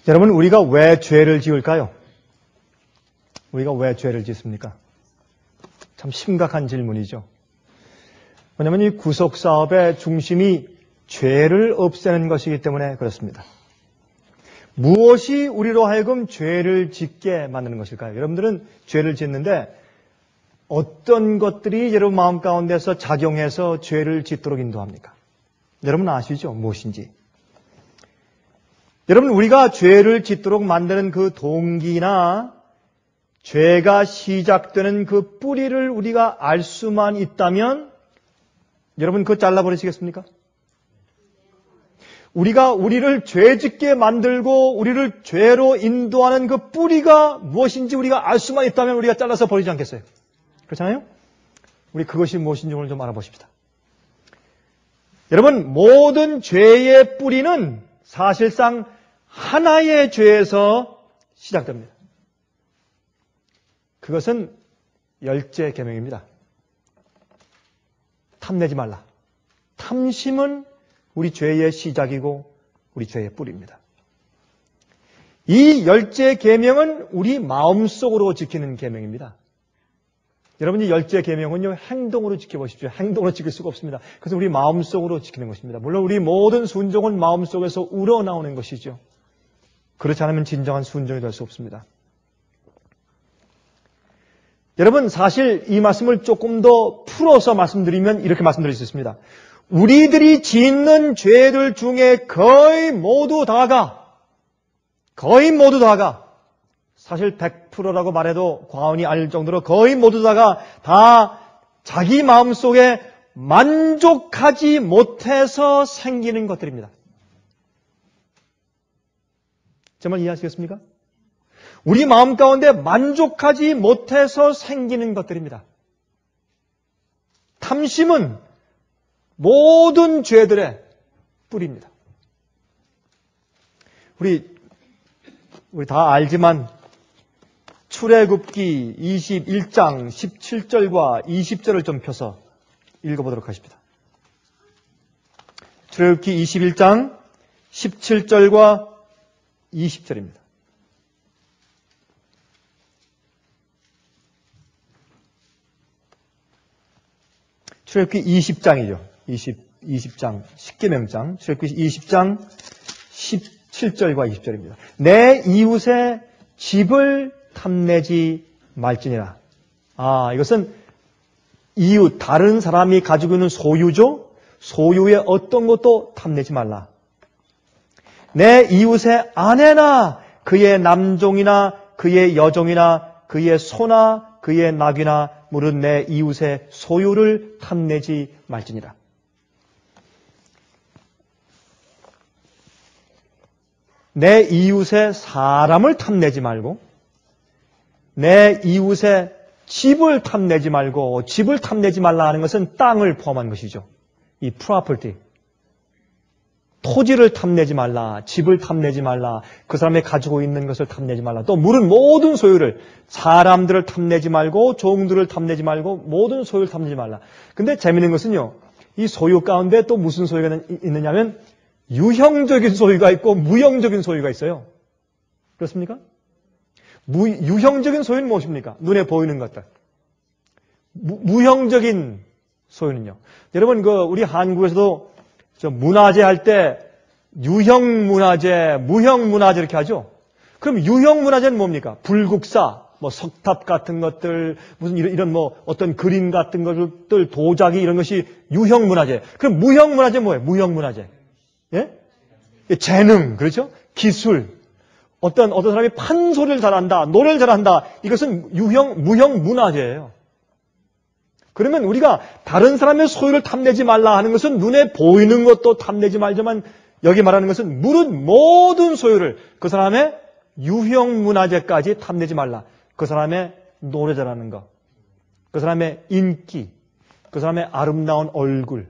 여러분, 우리가 왜 죄를 지을까요? 우리가 왜 죄를 짓습니까? 참 심각한 질문이죠. 왜냐하면 이 구속사업의 중심이 죄를 없애는 것이기 때문에 그렇습니다. 무엇이 우리로 하여금 죄를 짓게 만드는 것일까요? 여러분들은 죄를 짓는데 어떤 것들이 여러분 마음 가운데서 작용해서 죄를 짓도록 인도합니까? 여러분 아시죠? 무엇인지. 여러분, 우리가 죄를 짓도록 만드는 그 동기나 죄가 시작되는 그 뿌리를 우리가 알 수만 있다면 여러분 그거 잘라버리시겠습니까? 우리가 우리를 죄짓게 만들고 우리를 죄로 인도하는 그 뿌리가 무엇인지 우리가 알 수만 있다면 우리가 잘라서 버리지 않겠어요? 그렇잖아요? 우리 그것이 무엇인지 오늘 좀 알아보십시다. 여러분, 모든 죄의 뿌리는 사실상 하나의 죄에서 시작됩니다. 그것은 열째 계명입니다. 탐내지 말라. 탐심은 우리 죄의 시작이고 우리 죄의 뿌리입니다. 이 열째 계명은 우리 마음속으로 지키는 계명입니다. 여러분, 이 열째 계명은요, 행동으로 지켜보십시오. 행동으로 지킬 수가 없습니다. 그래서 우리 마음속으로 지키는 것입니다. 물론 우리 모든 순종은 마음속에서 우러나오는 것이죠. 그렇지 않으면 진정한 순종이 될 수 없습니다. 여러분, 사실 이 말씀을 조금 더 풀어서 말씀드리면 이렇게 말씀드릴 수 있습니다. 우리들이 짓는 죄들 중에 거의 모두 다가 사실 100%라고 말해도 과언이 아닐 정도로 거의 모두 다가 다 자기 마음속에 만족하지 못해서 생기는 것들입니다. 정말 이해하시겠습니까? 우리 마음 가운데 만족하지 못해서 생기는 것들입니다. 탐심은 모든 죄들의 뿌리입니다. 우리 다 알지만 출애굽기 21장 17절과 20절을 좀 펴서 읽어보도록 하십니다. 출애굽기 21장 17절과 20절입니다. 출애굽기 20장이죠. 20장, 10계명장, 출애굽기 20장 17절과 20절입니다. 내 이웃의 집을 탐내지 말지니라. 이것은 이웃, 다른 사람이 가지고 있는 소유죠. 소유의 어떤 것도 탐내지 말라. 내 이웃의 아내나 그의 남종이나 그의 여종이나 그의 소나 그의 낙이나 물은 내 이웃의 소유를 탐내지 말지니라. 내 이웃의 사람을 탐내지 말고 내 이웃의 집을 탐내지 말고, 집을 탐내지 말라 하는 것은 땅을 포함한 것이죠. 이 property. 토지를 탐내지 말라, 집을 탐내지 말라, 그 사람이 가지고 있는 것을 탐내지 말라, 또 물은 모든 소유를, 사람들을 탐내지 말고 종들을 탐내지 말고 모든 소유를 탐내지 말라. 근데 재미있는 것은요, 이 소유 가운데 또 무슨 소유가 있느냐면 유형적인 소유가 있고 무형적인 소유가 있어요. 그렇습니까? 유형적인 소유는 무엇입니까? 눈에 보이는 것들. 무형적인 소유는요. 여러분, 우리 한국에서도 문화재 할 때 유형 문화재, 무형 문화재 이렇게 하죠. 그럼 유형 문화재는 뭡니까? 불국사, 석탑 같은 것들, 무슨 이런 어떤 그림 같은 것들, 도자기 이런 것이 유형 문화재. 그럼 무형 문화재 뭐예요? 무형 문화재. 예? 재능, 그렇죠? 기술. 어떤 사람이 판소리를 잘한다, 노래를 잘한다. 이것은 무형 문화재예요. 그러면 우리가 다른 사람의 소유를 탐내지 말라 하는 것은 눈에 보이는 것도 탐내지 말지만 여기 말하는 것은 물은 모든 소유를 그 사람의 유형 문화재까지 탐내지 말라. 그 사람의 노래 잘하는 것, 그 사람의 인기, 그 사람의 아름다운 얼굴,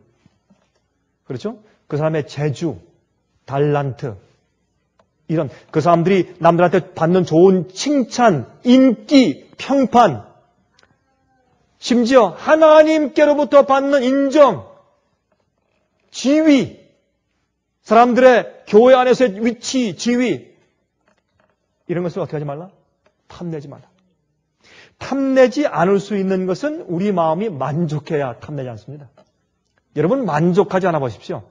그렇죠? 그 사람의 재주, 달란트, 이런 그 사람들이 남들한테 받는 좋은 칭찬, 인기, 평판, 심지어 하나님께로부터 받는 인정, 지위, 사람들의 교회 안에서의 위치, 지위, 이런 것을 어떻게 하지 말라? 탐내지 말라. 탐내지 않을 수 있는 것은 우리 마음이 만족해야 탐내지 않습니다. 여러분 만족하지 않아 보십시오.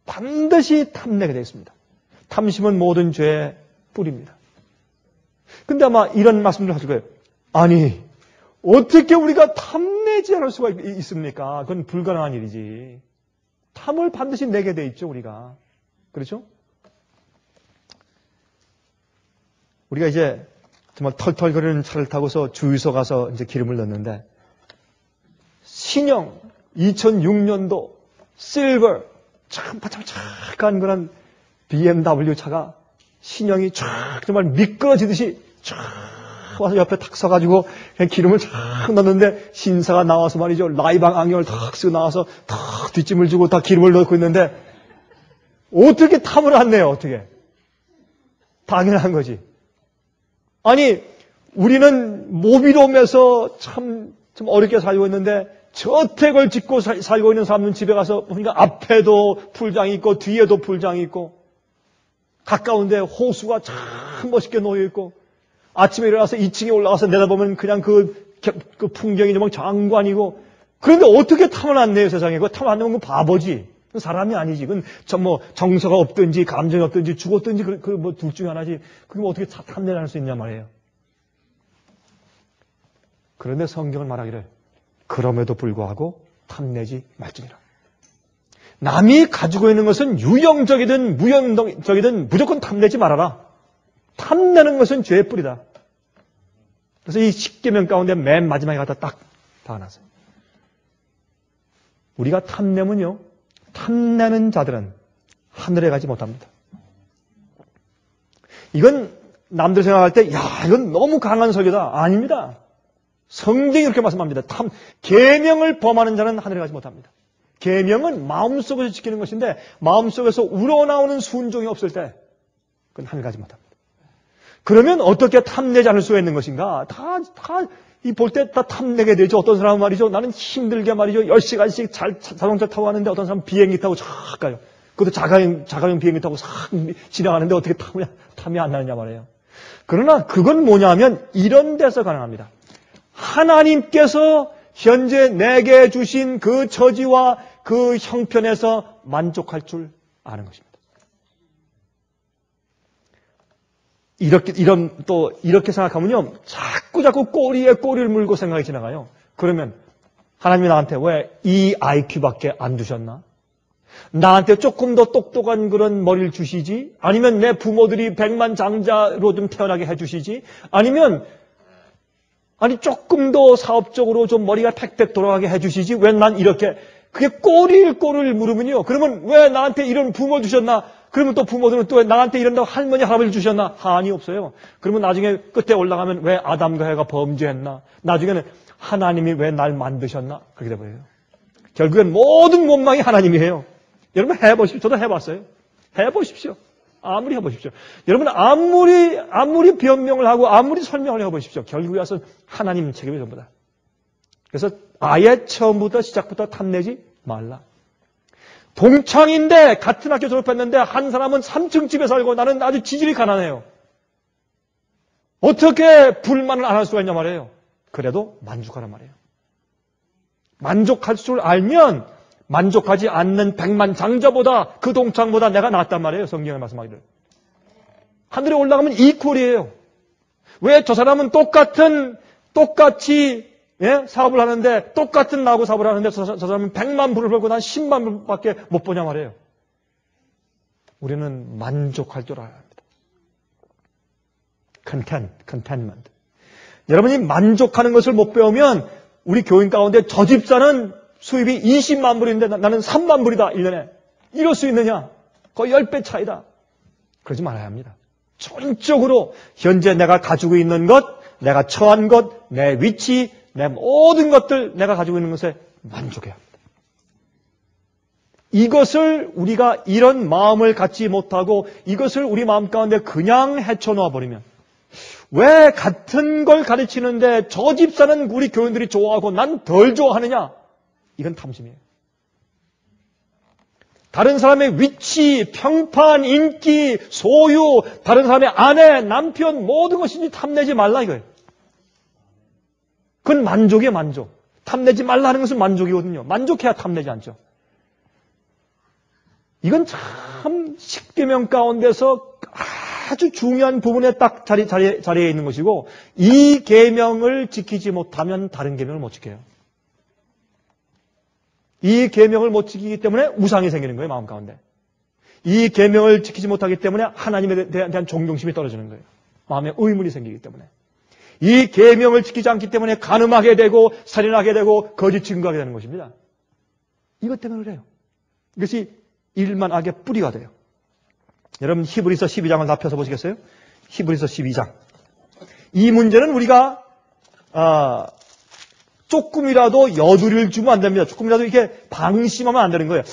반드시 탐내게 되어 있습니다. 탐심은 모든 죄의 뿌리입니다. 근데 아마 이런 말씀을 하실 거예요. 아니, 어떻게 우리가 탐내지 않을 수가 있습니까? 그건 불가능한 일이지. 탐을 반드시 내게 돼 있죠, 우리가. 그렇죠? 우리가 이제 정말 털털거리는 차를 타고서 주유소 가서 이제 기름을 넣는데, 신형 2006년도 실버 참 바짝바짝한 그런 BMW 차가 신형이 쫙 정말 미끄러지듯이 쫙 와서 옆에 탁 서가지고 그냥 기름을 쫙 넣는데 신사가 나와서 말이죠. 라이방 안경을 탁 쓰고 나와서 탁 뒷짐을 주고 다 기름을 넣고 있는데 어떻게 탐을 안 내요? 어떻게? 당연한 거지. 아니 우리는 모빌홈에서 참 어렵게 살고 있는데 저택을 짓고 살고 있는 사람은 집에 가서 보니까 앞에도 풀장이 있고 뒤에도 풀장이 있고 가까운데 호수가 참 멋있게 놓여 있고 아침에 일어나서 2층에 올라가서 내다보면 그냥 그 풍경이 정말 장관이고 그런데 어떻게 탐을 안 내요 세상에. 그거 탐 안 내면 그 바보지. 그 사람이 아니지. 그건 정서가 없든지 감정이 없든지 죽었든지 뭐 둘 중에 하나지. 그게 뭐 어떻게 탐내를 할 수 있냐 말이에요. 그런데 성경은 말하기를 그럼에도 불구하고 탐내지 말지니라. 남이 가지고 있는 것은 유형적이든 무형적이든 무조건 탐내지 말아라. 탐내는 것은 죄의 뿌리다. 그래서 이 10계명 가운데 맨 마지막에 갖다 딱 박아놨어요. 우리가 탐내면요, 탐내는 자들은 하늘에 가지 못합니다. 이건 남들 생각할 때, 야, 이건 너무 강한 설교다. 아닙니다. 성경이 그렇게 말씀합니다. 계명을 범하는 자는 하늘에 가지 못합니다. 계명은 마음속에서 지키는 것인데 마음속에서 우러나오는 순종이 없을 때 그건 하늘 가지 못합니다. 그러면 어떻게 탐내지 않을 수가 있는 것인가? 이 볼 때 다 탐내게 되죠. 어떤 사람은 말이죠. 나는 힘들게 말이죠. 10시간씩 자동차 타고 가는데 어떤 사람은 비행기 타고 쫙 가요. 그것도 자가용 비행기 타고 싹 지나가는데 어떻게 탐이 안 나느냐 말이에요. 그러나 그건 뭐냐 하면 이런 데서 가능합니다. 하나님께서 현재 내게 주신 그 처지와 그 형편에서 만족할 줄 아는 것입니다. 이렇게 생각하면요. 자꾸 꼬리에 꼬리를 물고 생각이 지나가요. 그러면 하나님이 나한테 왜 이 IQ밖에 안 주셨나? 나한테 조금 더 똑똑한 그런 머리를 주시지? 아니면 내 부모들이 백만장자로 좀 태어나게 해주시지? 아니 조금 더 사업적으로 좀 머리가 팩팩 돌아가게 해주시지? 왜 난 이렇게 그게 꼬리를 물으면요. 그러면 왜 나한테 이런 부모 주셨나? 그러면 또 부모들은 또 왜 나한테 이런다고 할머니 할아버지 주셨나? 한이 없어요. 그러면 나중에 끝에 올라가면 왜 아담과 해가 범죄했나? 나중에는 하나님이 왜 날 만드셨나? 그렇게 돼버려요. 결국엔 모든 원망이 하나님이에요. 여러분 해보십시오. 저도 해봤어요. 해보십시오. 아무리 해보십시오. 여러분 아무리 변명을 하고 아무리 설명을 해보십시오. 결국에 와서 하나님 책임이 전부다. 그래서 아예 처음부터 시작부터 탐내지 말라. 동창인데 같은 학교 졸업했는데 한 사람은 3층 집에 살고 나는 아주 지질이 가난해요. 어떻게 불만을 안 할 수가 있냐 말이에요. 그래도 만족하란 말이에요. 만족할 줄 알면 만족하지 않는 백만장자보다 그 동창보다 내가 낫단 말이에요. 성경에 말씀하기를. 하늘에 올라가면 이퀄이에요. 왜 저 사람은 똑같이 사업을 하는데 똑같은 나하고 사업을 하는데 저 사람은 100만 불을 벌고 난 10만 불밖에 못 버냐 말이에요. 우리는 만족할 줄 알아야 합니다. contentment. 여러분이 만족하는 것을 못 배우면 우리 교인 가운데 저 집사는 수입이 20만 불인데 나는 3만 불이다 1년에. 이럴 수 있느냐? 거의 10배 차이다. 그러지 말아야 합니다. 전적으로 현재 내가 가지고 있는 것, 내가 처한 것, 내 위치, 내 모든 것들 내가 가지고 있는 것에 만족해야 합니다. 이것을 우리가 이런 마음을 갖지 못하고 이것을 우리 마음 가운데 그냥 헤쳐놓아 버리면 왜 같은 걸 가르치는데 저 집사는 우리 교인들이 좋아하고 난 덜 좋아하느냐? 이건 탐심이에요. 다른 사람의 위치, 평판, 인기, 소유, 다른 사람의 아내, 남편, 모든 것인지 탐내지 말라 이거예요. 그건 만족이에요, 만족. 탐내지 말라 하는 것은 만족이거든요. 만족해야 탐내지 않죠. 이건 참 십계명 가운데서 아주 중요한 부분에 딱 자리에 있는 것이고, 이 계명을 지키지 못하면 다른 계명을 못 지켜요. 이 계명을 못 지키기 때문에 우상이 생기는 거예요, 마음 가운데. 이 계명을 지키지 못하기 때문에 하나님에 대한 존경심이 떨어지는 거예요. 마음에 의문이 생기기 때문에. 이 계명을 지키지 않기 때문에 간음하게 되고 살인하게 되고 거짓 증거하게 되는 것입니다. 이것 때문에 그래요. 이것이 일만 악의 뿌리가 돼요. 여러분 히브리서 12장을 다 펴서 보시겠어요? 히브리서 12장. 이 문제는 우리가 조금이라도 여두리를 주면 안 됩니다. 조금이라도 이렇게 방심하면 안 되는 거예요.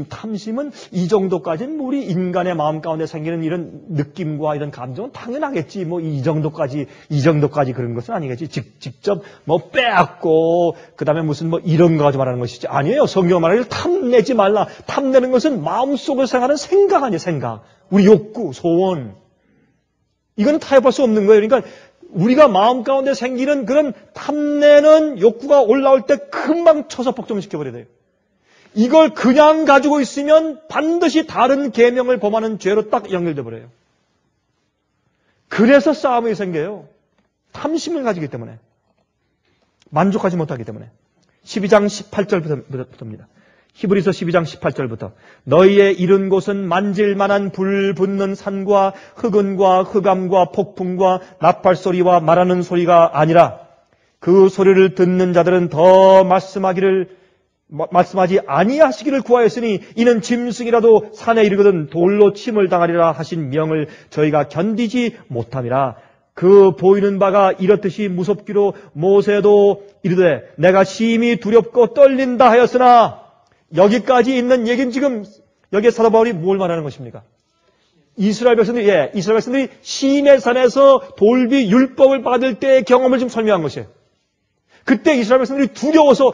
탐심은 이 정도까지는 우리 인간의 마음 가운데 생기는 이런 느낌과 이런 감정은 당연하겠지. 뭐 이 정도까지 그런 것은 아니겠지. 직접 뭐 빼앗고 그다음에 무슨 뭐 이런 거 가지고 말하는 것이지. 아니에요. 성경 말하기를 탐내지 말라. 탐내는 것은 마음속으로 생각하는 생각 아니에요. 생각. 우리 욕구, 소원. 이건 타협할 수 없는 거예요. 그러니까 우리가 마음 가운데 생기는 그런 탐내는 욕구가 올라올 때 금방 쳐서 복종시켜버려야 돼요. 이걸 그냥 가지고 있으면 반드시 다른 계명을 범하는 죄로 딱 연결돼 버려요. 그래서 싸움이 생겨요. 탐심을 가지기 때문에. 만족하지 못하기 때문에. 12장 18절부터입니다. 히브리서 12장 18절부터 너희의 이른 곳은 만질만한 불 붙는 산과 흑은과 흑암과 폭풍과 나팔소리와 말하는 소리가 아니라 그 소리를 듣는 자들은 더 말씀하지 아니하시기를 구하였으니 이는 짐승이라도 산에 이르거든 돌로 침을 당하리라 하신 명을 저희가 견디지 못함이라. 그 보이는 바가 이렇듯이 무섭기로 모세도 이르되 내가 심히 두렵고 떨린다 하였으나, 여기까지 있는 얘기는 지금 여기에 사도 바울이 뭘 말하는 것입니까? 이스라엘 백성들이 시내산에서 돌비 율법을 받을 때의 경험을 지금 설명한 것이에요. 그때 이스라엘 백성들이 두려워서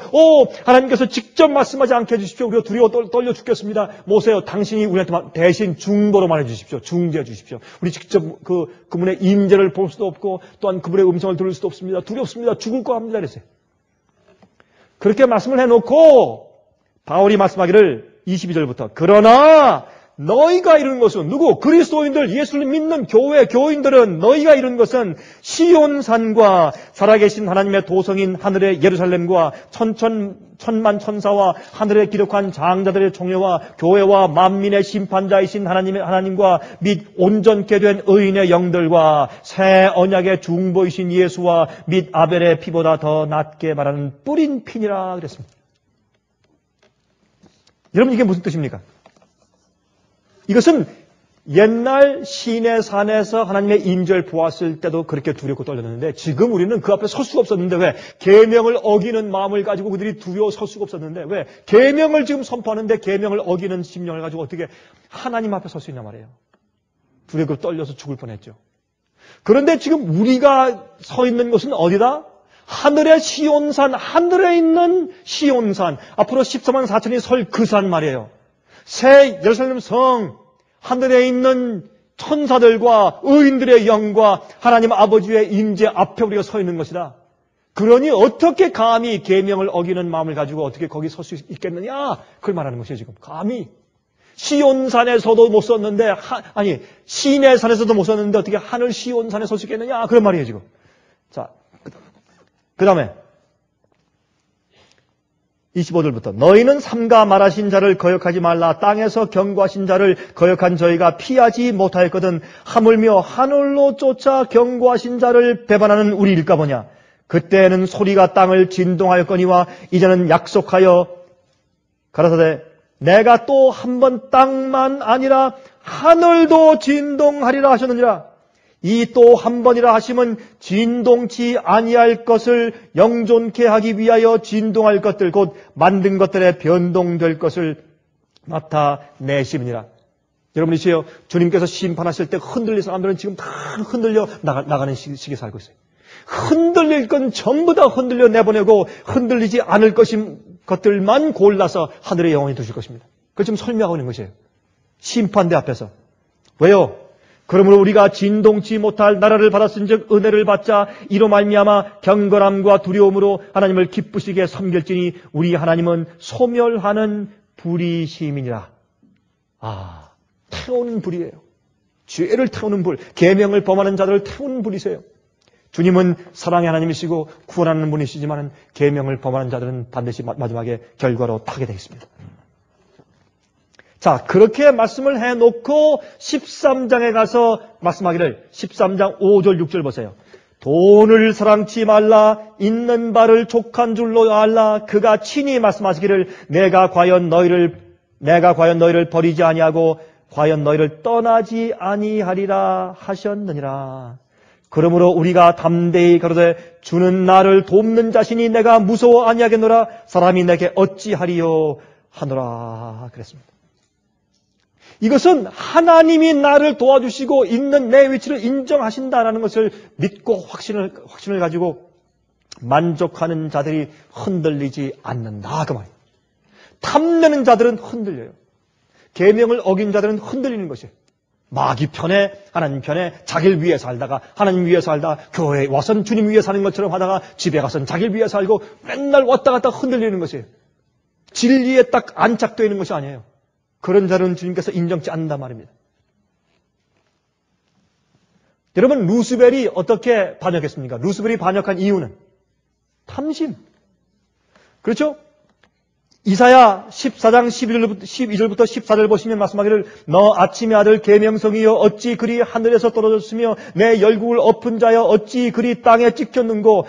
하나님께서 직접 말씀하지 않게 해주십시오. 우리가 두려워 떨려 죽겠습니다. 모세요, 당신이 우리한테 대신 중보로 말해주십시오. 중재해 주십시오. 우리 직접 그분의 임재를 볼 수도 없고 또한 그분의 음성을 들을 수도 없습니다. 두렵습니다. 죽을 거 합니다. 그랬어요. 그렇게 말씀을 해놓고 바울이 말씀하기를 22절부터 그러나 너희가 이루는 것은 누구? 그리스도인들, 예수를 믿는 교인들은 너희가 이루는 것은 시온산과 살아계신 하나님의 도성인 하늘의 예루살렘과 천만 천사와 하늘에 기록한 장자들의 총회와 교회와 만민의 심판자이신 하나님과 및 온전케 된 의인의 영들과 새 언약의 중보이신 예수와 및 아벨의 피보다 더 낫게 말하는 뿌린 피니라 그랬습니다. 여러분 이게 무슨 뜻입니까? 이것은 옛날 시내산에서 하나님의 임재를 보았을 때도 그렇게 두렵고 떨렸는데 지금 우리는 그 앞에 설 수가 없었는데 왜? 계명을 어기는 마음을 가지고 그들이 두려워 설 수가 없었는데 왜? 계명을 지금 선포하는데 계명을 어기는 심령을 가지고 어떻게 하나님 앞에 설 수 있냐 말이에요. 두렵고 떨려서 죽을 뻔했죠. 그런데 지금 우리가 서 있는 곳은 어디다? 하늘의 시온산, 하늘에 있는 시온산, 앞으로 14만 4천이 설 그 산 말이에요. 새 예루살렘 성, 하늘에 있는 천사들과 의인들의 영과 하나님 아버지의 임재 앞에 우리가 서 있는 것이다. 그러니 어떻게 감히 계명을 어기는 마음을 가지고 어떻게 거기 설 수 있겠느냐? 그걸 말하는 것이에요 지금. 감히. 시온산에서도 못 섰는데, 시내산에서도 못 섰는데 어떻게 하늘 시온산에 설 수 있겠느냐? 그런 말이에요 지금. 자, 그 다음에 25절부터 너희는 삼가 말하신 자를 거역하지 말라. 땅에서 경고하신 자를 거역한 저희가 피하지 못하였거든 하물며 하늘로 쫓아 경고하신 자를 배반하는 우리일까 보냐. 그때는 소리가 땅을 진동하였거니와 이제는 약속하여 가라사대 내가 또 한 번 땅만 아니라 하늘도 진동하리라 하셨느니라. 이 또 한 번이라 하심은 진동치 아니할 것을 영존케 하기 위하여 진동할 것들 곧 만든 것들에 변동될 것을 나타내심이니라. 여러분 이시요 주님께서 심판하실 때 흔들린 사람들은 지금 다 흔들려 나가는 시기에 살고 있어요. 흔들릴 건 전부 다 흔들려 내보내고 흔들리지 않을 것들만 골라서 하늘의 영원히 두실 것입니다. 그걸 지금 설명하고 있는 것이에요. 심판대 앞에서. 왜요? 그러므로 우리가 진동치 못할 나라를 받았은즉 은혜를 받자. 이로 말미암아 경건함과 두려움으로 하나님을 기쁘시게 섬길지니 우리 하나님은 소멸하는 불이 시민이라. 태우는 불이에요. 죄를 태우는 불, 계명을 범하는 자들을 태우는 불이세요. 주님은 사랑의 하나님이시고 구원하는 분이시지만 계명을 범하는 자들은 반드시 마지막에 결과로 타게 되어 있습니다. 자, 그렇게 말씀을 해놓고 13장에 가서 말씀하기를 13장 5절 6절 보세요. 돈을 사랑치 말라. 있는 바를 족한 줄로 알라. 그가 친히 말씀하시기를 내가 과연 너희를 버리지 아니하고 과연 너희를 떠나지 아니하리라 하셨느니라. 그러므로 우리가 담대히 가로되 주는 나를 돕는 자신이 내가 무서워 아니하겠노라. 사람이 내게 어찌하리요 하노라 그랬습니다. 이것은 하나님이 나를 도와주시고 있는 내 위치를 인정하신다라는 것을 믿고 확신을 가지고 만족하는 자들이 흔들리지 않는다 그 말이에요. 탐내는 자들은 흔들려요. 계명을 어긴 자들은 흔들리는 것이에요. 마귀 편에 하나님 편에 자기를 위해 살다가 하나님 위해 살다가 교회에 와서는 주님 위해 사는 것처럼 하다가 집에 가서는 자기를 위해 살고 맨날 왔다 갔다 흔들리는 것이에요. 진리에 딱 안착되어 있는 것이 아니에요. 그런 자는 주님께서 인정치 않는단 말입니다. 여러분 루스벨이 어떻게 반역했습니까? 루스벨이 반역한 이유는 탐심. 그렇죠? 이사야 14장 12절부터 14절 보시면 말씀하기를 너 아침의 아들 계명성이여 어찌 그리 하늘에서 떨어졌으며 내 열국을 엎은 자여 어찌 그리 땅에 찍혔는고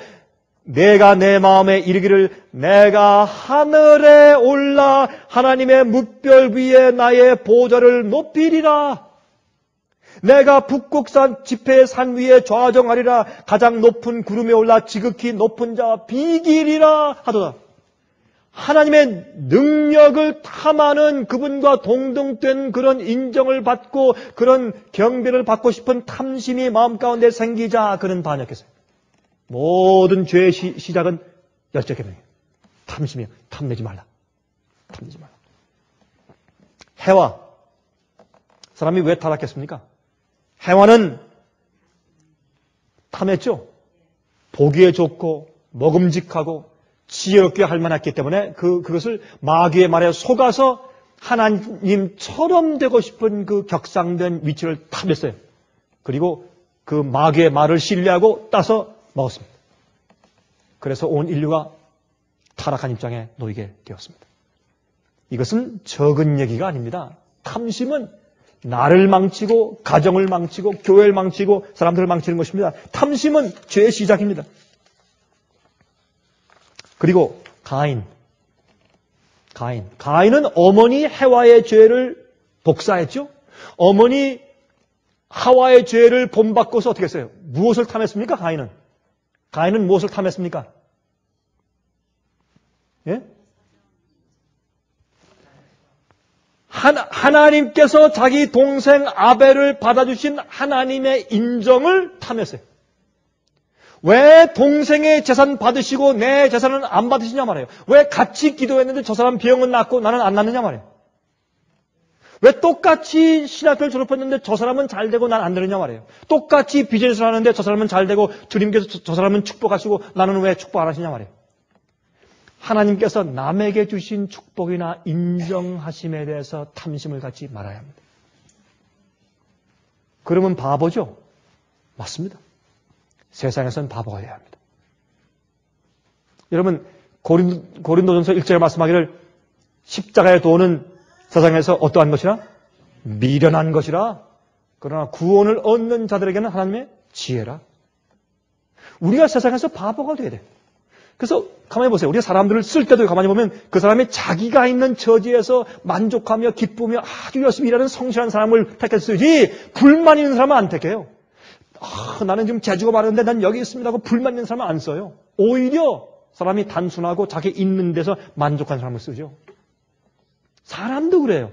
내가 내 마음에 이르기를 내가 하늘에 올라 하나님의 뭇별 위에 나의 보좌를 높이리라. 내가 북극산 지폐의 산 위에 좌정하리라. 가장 높은 구름에 올라 지극히 높은 자 비기리라 하도다. 하나님의 능력을 탐하는 그분과 동등된 그런 인정을 받고 그런 경배를 받고 싶은 탐심이 마음 가운데 생기자 그는 반역했어요. 모든 죄의 시작은 열째 계명이에요. 탐심이에요. 탐내지 말라. 탐내지 말라. 해와 사람이 왜 타락했습니까? 해와는 탐했죠. 보기에 좋고 먹음직하고 지혜롭게 할 만했기 때문에 그것을 마귀의 말에 속아서 하나님처럼 되고 싶은 그 격상된 위치를 탐했어요. 그리고 그 마귀의 말을 신뢰하고 따서 먹었습니다. 그래서 온 인류가 타락한 입장에 놓이게 되었습니다. 이것은 적은 얘기가 아닙니다. 탐심은 나를 망치고 가정을 망치고 교회를 망치고 사람들을 망치는 것입니다. 탐심은 죄의 시작입니다. 그리고 가인은 어머니 해와의 죄를 복사했죠. 어머니 하와의 죄를 본받고서 어떻게 했어요? 무엇을 탐했습니까? 가인은 무엇을 탐했습니까? 예? 하나님께서 자기 동생 아벨을 받아주신 하나님의 인정을 탐했어요. 왜 동생의 재산 받으시고 내 재산은 안 받으시냐 말이에요. 왜 같이 기도했는데 저 사람 병은 낫고 나는 안 낫느냐 말이에요. 왜 똑같이 신학교를 졸업했는데 저 사람은 잘 되고 난 안 되느냐 말이에요. 똑같이 비즈니스를 하는데 저 사람은 잘 되고 주님께서 저 사람은 축복하시고 나는 왜 축복 안 하시냐 말이에요. 하나님께서 남에게 주신 축복이나 인정하심에 대해서 탐심을 갖지 말아야 합니다. 그러면 바보죠? 맞습니다. 세상에서는 바보가 되어야 합니다. 여러분 고린도전서 1절에 말씀하기를 십자가의 도는 세상에서 어떠한 것이라? 미련한 것이라. 그러나 구원을 얻는 자들에게는 하나님의 지혜라. 우리가 세상에서 바보가 돼야 돼. 그래서 가만히 보세요. 우리가 사람들을 쓸 때도 가만히 보면 그 사람이 자기가 있는 처지에서 만족하며 기쁘며 아주 열심히 일하는 성실한 사람을 택했으지 불만 있는 사람은 안 택해요. 나는 지금 재주가 많은데 난 여기 있습니다 하고 불만 있는 사람은 안 써요. 오히려 사람이 단순하고 자기 있는 데서 만족한 사람을 쓰죠. 사람도 그래요.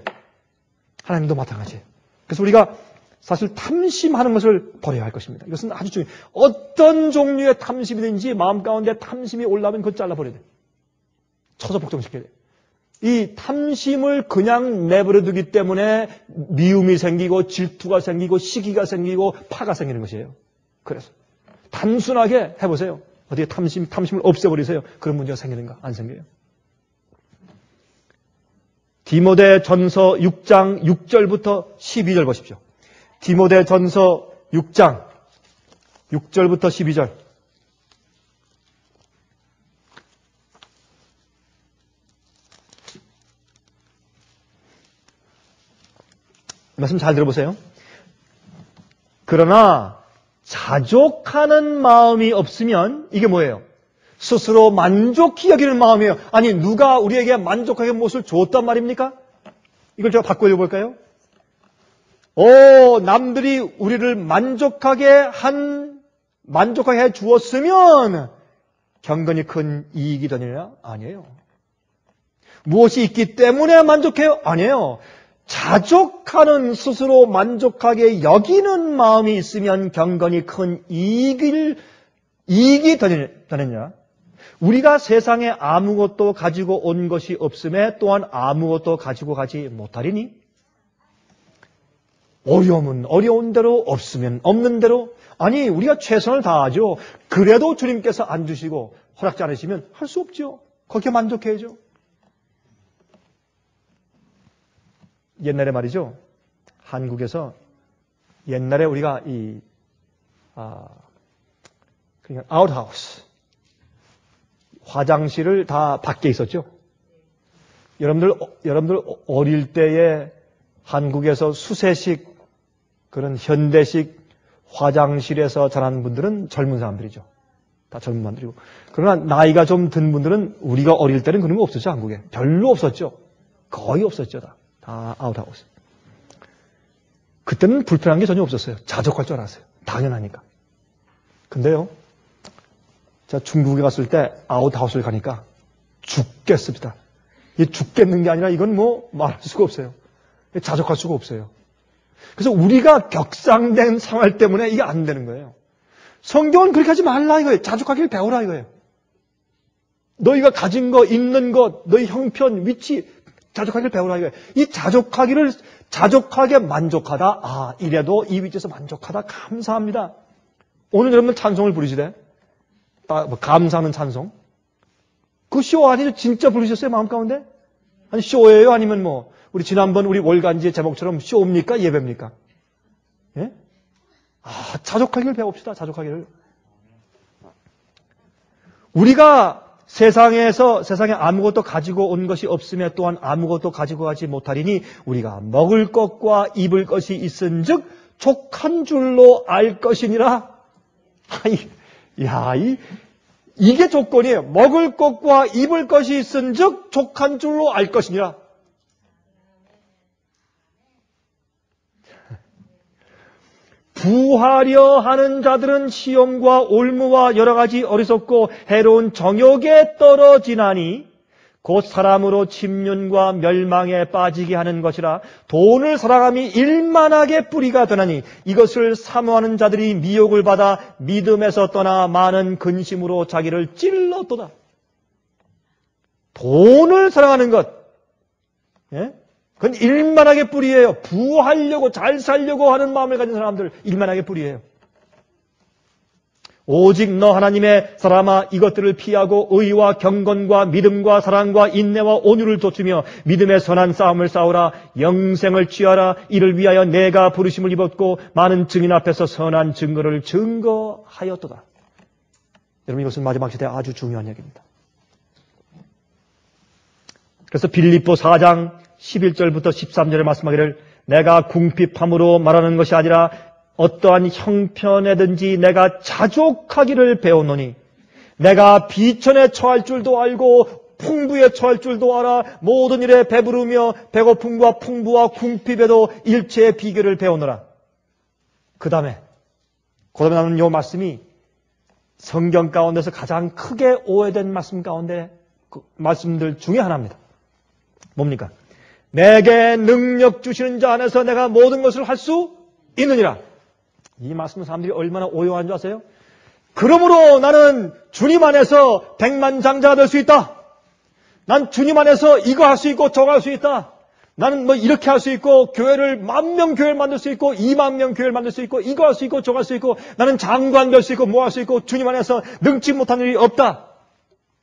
하나님도 마찬가지예요. 그래서 우리가 사실 탐심하는 것을 버려야 할 것입니다. 이것은 아주 중요해요. 어떤 종류의 탐심이든지 마음 가운데 탐심이 올라오면 그걸 잘라버려야 돼요. 쳐서 복종시켜야 돼요. 이 탐심을 그냥 내버려 두기 때문에 미움이 생기고 질투가 생기고 시기가 생기고 파가 생기는 것이에요. 그래서 단순하게 해보세요. 어떻게 탐심을 없애버리세요. 그런 문제가 생기는가? 안 생겨요. 디모데전서 6장 6절부터 12절 보십시오. 디모데전서 6장 6절부터 12절. 말씀 잘 들어보세요. 그러나 자족하는 마음이 없으면 이게 뭐예요? 스스로 만족히 여기는 마음이에요. 아니 누가 우리에게 만족하게 무엇을 줬단 말입니까? 이걸 제가 바꿔 읽어볼까요? 남들이 우리를 만족하게 해 주었으면 경건이 큰 이익이 되느냐? 아니에요. 무엇이 있기 때문에 만족해요? 아니에요. 자족하는 스스로 만족하게 여기는 마음이 있으면 경건이 큰 이익이 되느냐? 우리가 세상에 아무것도 가지고 온 것이 없음에 또한 아무것도 가지고 가지 못하리니 어려우면 어려운 대로 없으면 없는 대로 아니 우리가 최선을 다하죠. 그래도 주님께서 안 주시고 허락지 않으시면 할 수 없죠. 거기에 만족해야죠. 옛날에 말이죠. 한국에서 옛날에 우리가 그냥 아웃하우스 화장실을 다 밖에 있었죠. 여러분들 어릴 때에 한국에서 수세식 그런 현대식 화장실에서 자란 분들은 젊은 사람들이죠. 다 젊은 사람들이고. 그러나 나이가 좀 든 분들은 우리가 어릴 때는 그런 거 없었죠. 한국에. 별로 없었죠. 거의 없었죠. 다 아웃하우스. 그때는 불편한 게 전혀 없었어요. 자족할 줄 알았어요. 당연하니까. 근데요. 제가 중국에 갔을 때 아웃하우스를 가니까 죽겠습니다. 이게 죽겠는 게 아니라 이건 뭐 말할 수가 없어요. 자족할 수가 없어요. 그래서 우리가 격상된 생활 때문에 이게 안 되는 거예요. 성경은 그렇게 하지 말라 이거예요. 자족하기를 배우라 이거예요. 너희가 가진 거, 있는 것, 너희 형편, 위치 자족하기를 배우라 이거예요. 이 자족하게 만족하다. 이래도 이 위치에서 만족하다. 감사합니다. 오늘 여러분 찬송을 부르시대. 감사하는 찬송. 그 쇼 아니죠? 진짜 부르셨어요? 마음 가운데? 아니 쇼예요? 아니면 우리 지난번 우리 월간지의 제목처럼 쇼입니까? 예배입니까? 예? 자족하기를 배웁시다. 자족하기를. 우리가 세상에 아무것도 가지고 온 것이 없음에 또한 아무것도 가지고 가지 못하리니 우리가 먹을 것과 입을 것이 있은즉 족한 줄로 알 것이니라. 이게 조건이에요. 먹을 것과 입을 것이 있은즉 족한 줄로 알 것이니라. 부하려 하는 자들은 시험과 올무와 여러 가지 어리석고 해로운 정욕에 떨어지나니 곧 사람으로 침륜과 멸망에 빠지게 하는 것이라. 돈을 사랑함이 일만하게 뿌리가 되나니 이것을 사모하는 자들이 미혹을 받아 믿음에서 떠나 많은 근심으로 자기를 찔렀도다. 돈을 사랑하는 것, 그건 일만하게 뿌리예요. 부하려고 잘 살려고 하는 마음을 가진 사람들 일만하게 뿌리예요. 오직 너 하나님의 사람아 이것들을 피하고 의와 경건과 믿음과 사랑과 인내와 온유를 좇으며 믿음의 선한 싸움을 싸우라. 영생을 취하라. 이를 위하여 내가 부르심을 입었고 많은 증인 앞에서 선한 증거를 증거하였도다. 여러분 이것은 마지막 시대에 아주 중요한 얘기입니다. 그래서 빌립보 4장 11절부터 13절에 말씀하기를 내가 궁핍함으로 말하는 것이 아니라 어떠한 형편에든지 내가 자족하기를 배웠노니 내가 비천에 처할 줄도 알고 풍부에 처할 줄도 알아. 모든 일에 배부르며 배고픔과 풍부와 궁핍에도 일체의 비결을 배우노라. 그 다음에 나오는 이 말씀이 성경 가운데서 가장 크게 오해된 말씀 가운데 말씀들 중에 하나입니다. 뭡니까? 내게 능력 주시는 자 안에서 내가 모든 것을 할 수 있느니라. 이 말씀은 사람들이 얼마나 오해한 줄 아세요? 그러므로 나는 주님 안에서 백만장자가 될 수 있다. 난 주님 안에서 이거 할 수 있고 저거 할 수 있다. 나는 뭐 이렇게 할 수 있고 교회를 10,000명 교회를 만들 수 있고 20,000명 교회를 만들 수 있고 이거 할 수 있고 저거 할 수 있고 나는 장관 될 수 있고 뭐 할 수 있고 주님 안에서 능치 못한 일이 없다.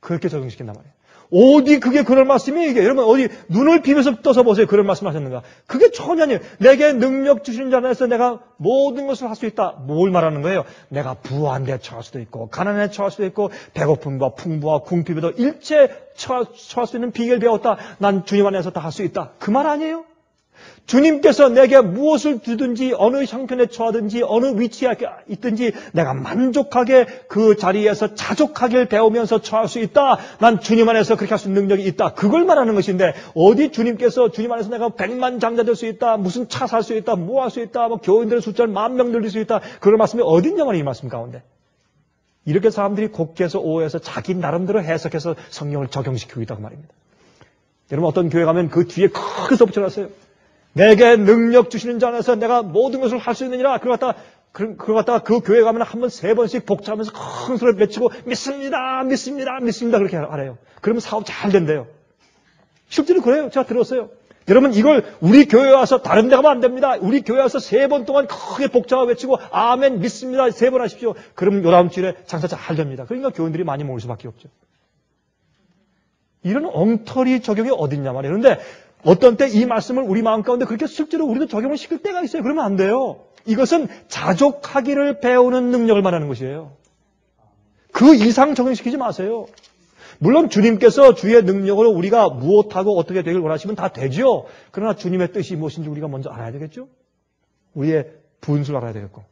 그렇게 적용시킨단 말이에요. 어디 그게 그런 말씀이 이게 여러분 어디 눈을 비벼서 떠서 보세요. 그런 말씀 하셨는가? 그게 전혀 아니에요. 내게 능력 주시는 자 안에서 내가 모든 것을 할 수 있다. 뭘 말하는 거예요? 내가 부한데 처할 수도 있고 가난에 처할 수도 있고 배고픔과 풍부와 궁핍에도 일체 처할 수 있는 비결을 배웠다. 난 주님 안에서 다 할 수 있다. 그 말 아니에요? 주님께서 내게 무엇을 주든지 어느 형편에 처하든지 어느 위치에 있든지 내가 만족하게 그 자리에서 자족하길 배우면서 처할 수 있다. 난 주님 안에서 그렇게 할 수 있는 능력이 있다. 그걸 말하는 것인데 어디 주님께서 주님 안에서 내가 100만 장자 될 수 있다. 무슨 차 살 수 있다. 뭐 할 수 있다. 뭐 교인들의 숫자를 10,000명 늘릴 수 있다. 그런 말씀이 어딨냐고 이 말씀 가운데. 이렇게 사람들이 곡해서 오해해서 자기 나름대로 해석해서 성경을 적용시키고 있다고 말입니다. 여러분 어떤 교회 가면 그 뒤에 크게 써붙여놨어요. 내게 능력 주시는 자 안에서 내가 모든 것을 할 수 있느니라. 그걸 갖다가 그 교회 가면 한 번 3번씩 복잡하면서 큰 소리를 외치고 믿습니다, 믿습니다, 믿습니다 그렇게 하래요. 그러면 사업 잘 된대요. 실제로 그래요. 제가 들었어요. 여러분 이걸 우리 교회에 와서 다른 데 가면 안 됩니다. 우리 교회에 와서 3번 동안 크게 복잡하게 외치고 아멘 믿습니다 3번 하십시오. 그럼 요다음 주에 장사 잘 됩니다. 그러니까 교인들이 많이 모일 수밖에 없죠. 이런 엉터리 적용이 어딨냐 말이에요. 그런데 어떤 때 이 말씀을 우리 마음 가운데 그렇게 실제로 우리도 적용을 시킬 때가 있어요. 그러면 안 돼요. 이것은 자족하기를 배우는 능력을 말하는 것이에요. 그 이상 적용시키지 마세요. 물론 주님께서 주의 능력으로 우리가 무엇하고 어떻게 되길 원하시면 다 되죠. 그러나 주님의 뜻이 무엇인지 우리가 먼저 알아야 되겠죠. 우리의 분수를 알아야 되겠고.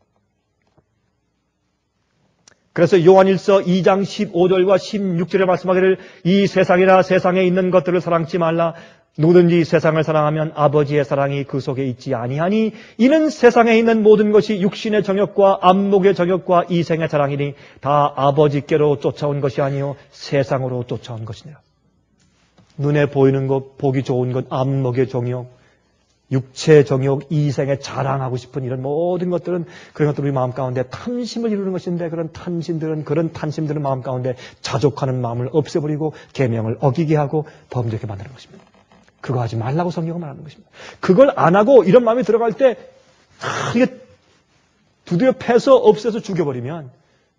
그래서 요한일서 2장 15절과 16절에 말씀하기를 이 세상이나 세상에 있는 것들을 사랑치 말라. 누구든지 세상을 사랑하면 아버지의 사랑이 그 속에 있지 아니하니 이는 세상에 있는 모든 것이 육신의 정욕과 안목의 정욕과 이생의 자랑이니 다 아버지께로 쫓아온 것이 아니요 세상으로 쫓아온 것이니라. 눈에 보이는 것, 보기 좋은 것, 안목의 정욕, 육체의 정욕, 이생의 자랑하고 싶은 이런 모든 것들은 그런 것들이 마음 가운데 탐심을 이루는 것인데 그런 탐심들은 마음 가운데 자족하는 마음을 없애버리고 계명을 어기게 하고 범죄하게 만드는 것입니다. 그거 하지 말라고 성경은 말하는 것입니다. 그걸 안 하고 이런 마음이 들어갈 때 이게 두드려 패서 없애서 죽여버리면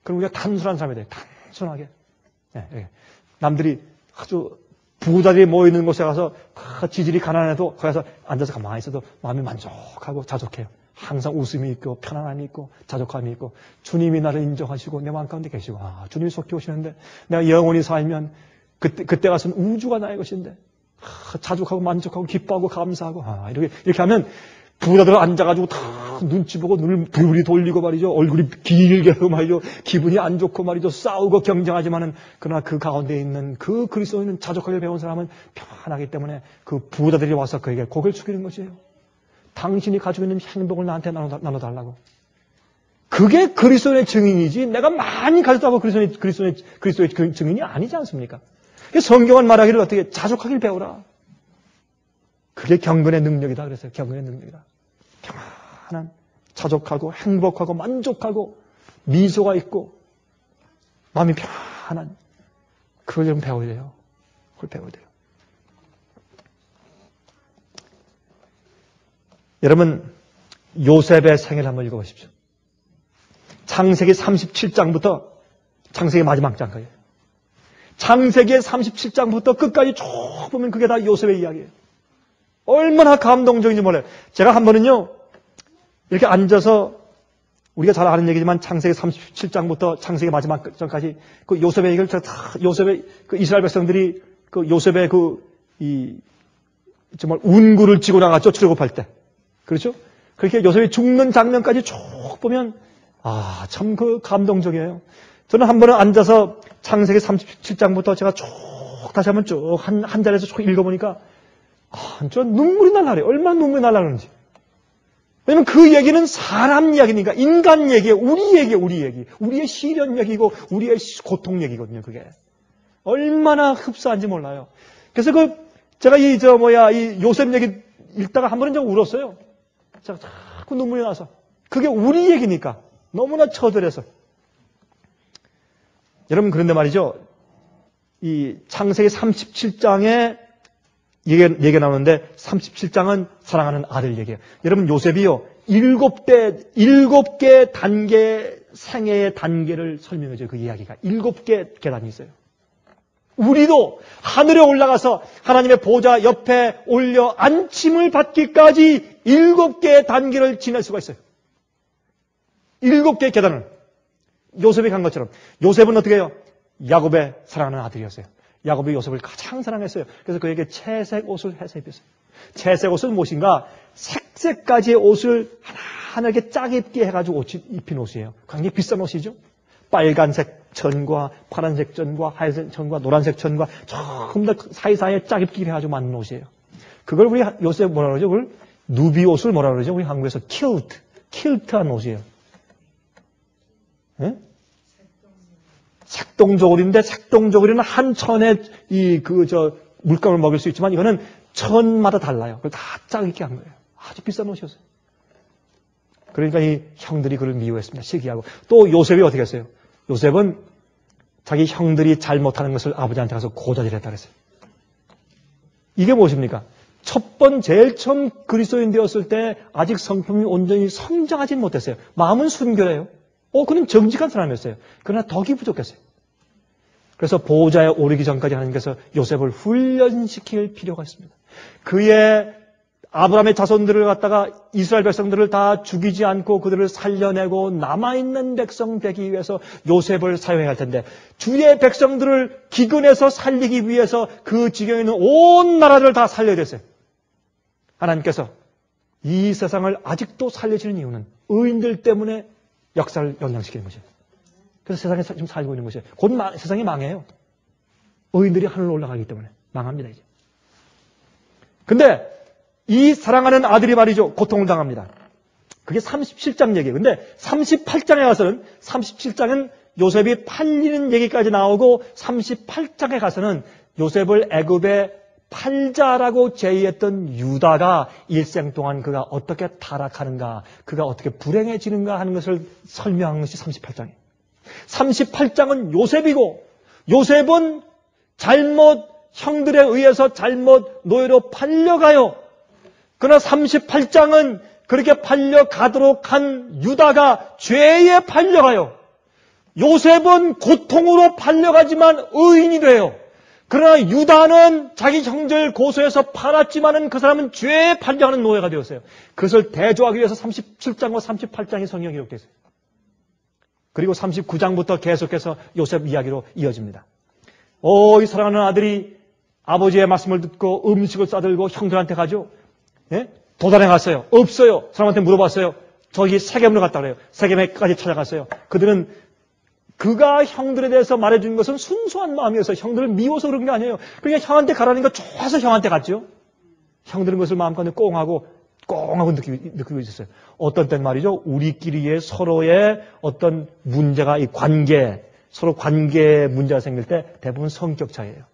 그럼 우리가 단순한 사람이 돼요. 단순하게. 남들이 아주 부자들이 모이는 곳에 가서 지질이 가난해도 거기 가서 앉아서 가만히 있어도 마음이 만족하고 자족해요. 항상 웃음이 있고 편안함이 있고 자족함이 있고 주님이 나를 인정하시고 내 마음 가운데 계시고 주님이 속히 오시는데 내가 영원히 살면 그때 가서는 우주가 나의 것인데 자족하고 만족하고 기뻐하고 감사하고 이렇게 하면 부자들 앉아가지고 다 눈치 보고 눈을 부리 돌리고 말이죠. 얼굴이 길게 하고 말이죠. 기분이 안 좋고 말이죠. 싸우고 경쟁하지만은 그러나 그 가운데 있는 그 그리스도인은 자족하게 배운 사람은 편하기 때문에 그 부자들이 와서 그에게 고개를 숙이는 것이에요. 당신이 가지고 있는 행복을 나한테 나눠달라고. 그게 그리스도의 증인이지 내가 많이 가졌다고 그리스도의 증인이 아니지 않습니까? 성경은 말하기를 어떻게 자족하길 배우라. 그게 경건의 능력이다 그랬어요. 경건의 능력이다. 평안한 자족하고 행복하고 만족하고 미소가 있고 마음이 편안한 그걸 좀 배워야 돼요. 그걸 배워야 돼요. 여러분 요셉의 생애를 한번 읽어보십시오. 창세기 37장부터 창세기 마지막 장까지 창세기 37장부터 끝까지 쭉 보면 그게 다 요셉의 이야기예요. 얼마나 감동적인지 몰라요. 제가 한 번은요 이렇게 앉아서 우리가 잘 아는 얘기지만 창세기 37장부터 창세기 마지막 장까지 그 요셉의 얘기를 제가 다 요셉의 그 이스라엘 백성들이 그 요셉의 정말 운구를 지고 나갔죠. 출애굽할 때. 그렇죠? 그렇게 요셉이 죽는 장면까지 쭉 보면 참 그 감동적이에요. 저는 한 번은 앉아서 창세기 37장부터 제가 쭉 다시 한번 쭉 한 자리에서 쭉 읽어보니까 저 눈물이 날라요. 얼마나 눈물이 날라는지. 왜냐면 그 얘기는 사람 이야기니까 인간 얘기예요. 우리 얘기예요. 우리 얘기. 우리의 시련 얘기고 우리의 고통 얘기거든요. 그게. 얼마나 흡사한지 몰라요. 그래서 제가 이 요셉 얘기 읽다가 한 번은 좀 울었어요. 제가 자꾸 눈물이 나서. 그게 우리 얘기니까. 너무나 처절해서. 여러분 그런데 말이죠. 이 창세기 37장에 얘기가 나오는데 37장은 사랑하는 아들 얘기예요. 여러분 요셉이요. 7개 단계, 생애의 단계를 설명해줘요. 그 이야기가. 7개 계단이 있어요. 우리도 하늘에 올라가서 하나님의 보좌 옆에 올려 안침을 받기까지 7개의 단계를 지낼 수가 있어요. 7개의 계단을. 요셉이 간 것처럼. 요셉은 어떻게 해요? 야곱의 사랑하는 아들이었어요. 야곱이 요셉을 가장 사랑했어요. 그래서 그에게 채색 옷을 해서 입혔어요. 채색 옷은 무엇인가? 색색까지의 옷을 하나 이렇게 짜게 입게 해가지고 입힌 옷이에요. 굉장히 비싼 옷이죠. 빨간색 천과 파란색 천과 하얀색 천과 노란색 천과 전부 다 사이사이에 짜게 입게 해가지고 만든 옷이에요. 그걸 우리 요셉 뭐라 그러죠? 그걸 누비 옷을 뭐라 그러죠? 우리 한국에서 킬트한 옷이에요. 네? 색동저고리인데 색동저고리는 한 천에 물감을 먹일 수 있지만 이거는 천마다 달라요. 그걸 다 짜게 입게 한 거예요. 아주 비싼 옷이었어요. 그러니까 이 형들이 그를 미워했습니다. 시기하고. 또 요셉이 어떻게 했어요? 요셉은 자기 형들이 잘못하는 것을 아버지한테 가서 고자질했다 그랬어요. 이게 무엇입니까? 제일 처음 그리스도인 되었을 때 아직 성품이 온전히 성장하진 못했어요. 마음은 순결해요. 그는 정직한 사람이었어요. 그러나 덕이 부족했어요. 그래서 보호자에 오르기 전까지 하나님께서 요셉을 훈련시킬 필요가 있습니다. 그의 아브라함의 자손들을 갖다가 이스라엘 백성들을 다 죽이지 않고 그들을 살려내고 남아있는 백성 되기 위해서 요셉을 사용해야 할 텐데 주의 백성들을 기근에서 살리기 위해서 그 지경에 있는 온 나라를 다 살려야 됐어요. 하나님께서 이 세상을 아직도 살리시는 이유는 의인들 때문에 역사를 연장시키는 것이에요. 그래서 세상에 지금 살고 있는 것이에요. 곧 세상이 망해요. 의인들이 하늘로 올라가기 때문에 망합니다 이제. 근데 이 사랑하는 아들이 말이죠. 고통을 당합니다. 그게 37장 얘기예요. 근데 38장에 가서는 37장은 요셉이 팔리는 얘기까지 나오고 38장에 가서는 요셉을 애굽에 팔자라고 제의했던 유다가 일생 동안 그가 어떻게 타락하는가, 그가 어떻게 불행해지는가 하는 것을 설명한 것이 38장이에요. 38장은 요셉이고 요셉은 형들에 의해서 잘못 노예로 팔려가요. 그러나 38장은 그렇게 팔려가도록 한 유다가 죄에 팔려가요. 요셉은 고통으로 팔려가지만 의인이 돼요. 그러나 유다는 자기 형제를 고소해서 팔았지만은 그 사람은 죄에 팔려가는 노예가 되었어요. 그것을 대조하기 위해서 37장과 38장이 성경에 기록되어 있어요. 그리고 39장부터 계속해서 요셉 이야기로 이어집니다. 이 사랑하는 아들이 아버지의 말씀을 듣고 음식을 싸들고 형들한테 가죠. 예? 도단에 갔어요. 없어요. 사람한테 물어봤어요. 저기 세겜으로 갔다 그래요. 세겜에까지 찾아갔어요. 그들은 그가 형들에 대해서 말해준 것은 순수한 마음이어서 형들을 미워서 그런 게 아니에요. 그러니까 형한테 가라니까 좋아서 형한테 갔죠. 형들은 그것을 마음가운데 꽁하고 느끼고 있었어요. 어떤 땐 말이죠. 우리끼리의 서로의 어떤 문제가 서로 관계 문제가 생길 때 대부분 성격 차이예요.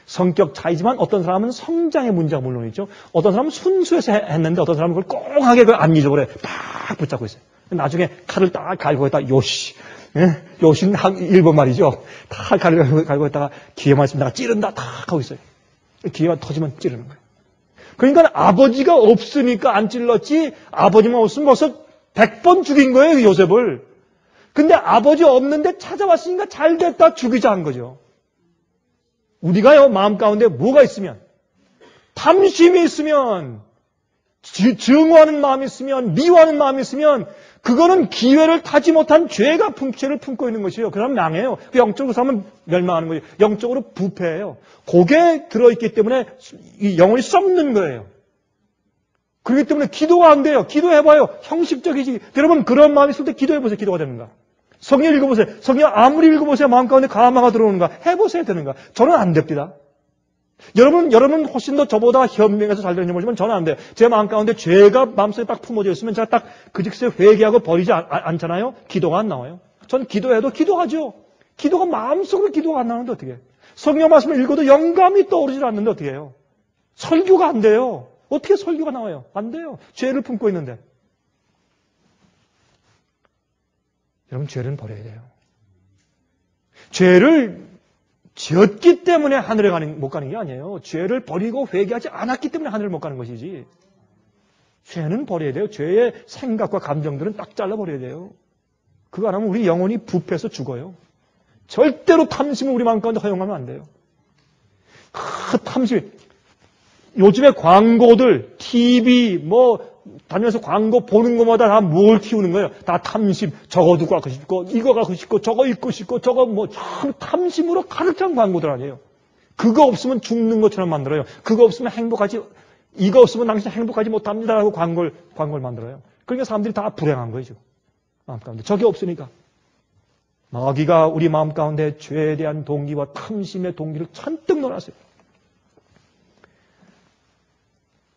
성격 차이지만 어떤 사람은 성장의 문제가 물론 있죠. 어떤 사람은 순수해서 했는데 어떤 사람은 그걸 꽁하게 안리적으로 딱 붙잡고 있어요. 나중에 칼을 딱 갈고 있다가 요시는 일본 말이죠. 딱 갈고 있다가 기회만 있으면 내가 찌른다 딱 하고 있어요. 기회가 터지면 찌르는 거예요. 그러니까 아버지가 없으니까 안 찔렀지 아버지만 없으면 벌써 100번 죽인 거예요 요셉을. 근데 아버지 없는데 찾아왔으니까 잘됐다 죽이자 한 거죠. 우리가요 마음 가운데 뭐가 있으면 탐심이 있으면 증오하는 마음이 있으면 미워하는 마음이 있으면 그거는 기회를 타지 못한 죄가 풍채를 품고 있는 것이에요. 그 사람 망해요. 영적으로 사람은 멸망하는 거예요. 영적으로 부패해요. 고개 들어있기 때문에 이 영혼이 썩는 거예요. 그렇기 때문에 기도가 안 돼요. 기도해봐요. 형식적이지. 여러분 그런 마음이 있을 때 기도해보세요. 기도가 되는가. 성경 읽어보세요. 성경 아무리 읽어보세요. 마음 가운데 가마가 들어오는가. 해보세요. 되는가. 저는 안 됩니다. 여러분은 훨씬 더 저보다 현명해서 잘 되는지 모르지만 저는 안 돼요. 제 마음 가운데 죄가 마음속에 딱 품어져 있으면 제가 딱 그 즉시 회개하고 버리지 않잖아요. 기도가 안 나와요. 전 기도해도 기도하죠. 기도가 마음속으로 기도가 안 나오는데 어떻게 해요? 성경 말씀을 읽어도 영감이 떠오르지 않는데 어떻게 해요? 설교가 안 돼요. 어떻게 설교가 나와요? 안 돼요. 죄를 품고 있는데. 여러분 죄는 버려야 돼요. 죄를 지었기 때문에 하늘에 못 가는 게 아니에요. 죄를 버리고 회개하지 않았기 때문에 하늘을 못 가는 것이지. 죄는 버려야 돼요. 죄의 생각과 감정들은 딱 잘라버려야 돼요. 그거 안 하면 우리 영혼이 부패해서 죽어요. 절대로 탐심을 우리 마음 가운데 허용하면 안 돼요. 탐심. 요즘에 광고들, TV, 다니면서 광고 보는 것마다 다 뭘 키우는 거예요? 다 탐심. 저거 갖고 싶고, 이거 갖고 싶고, 저거 입고 싶고, 저거 참 탐심으로 가득 찬 광고들 아니에요. 그거 없으면 죽는 것처럼 만들어요. 그거 없으면 이거 없으면 당신 행복하지 못합니다라고 광고를 만들어요. 그러니까 사람들이 다 불행한 거죠. 마음 가운데. 저게 없으니까. 마귀가 우리 마음 가운데 죄에 대한 동기와 탐심의 동기를 잔뜩 넣어놨어요.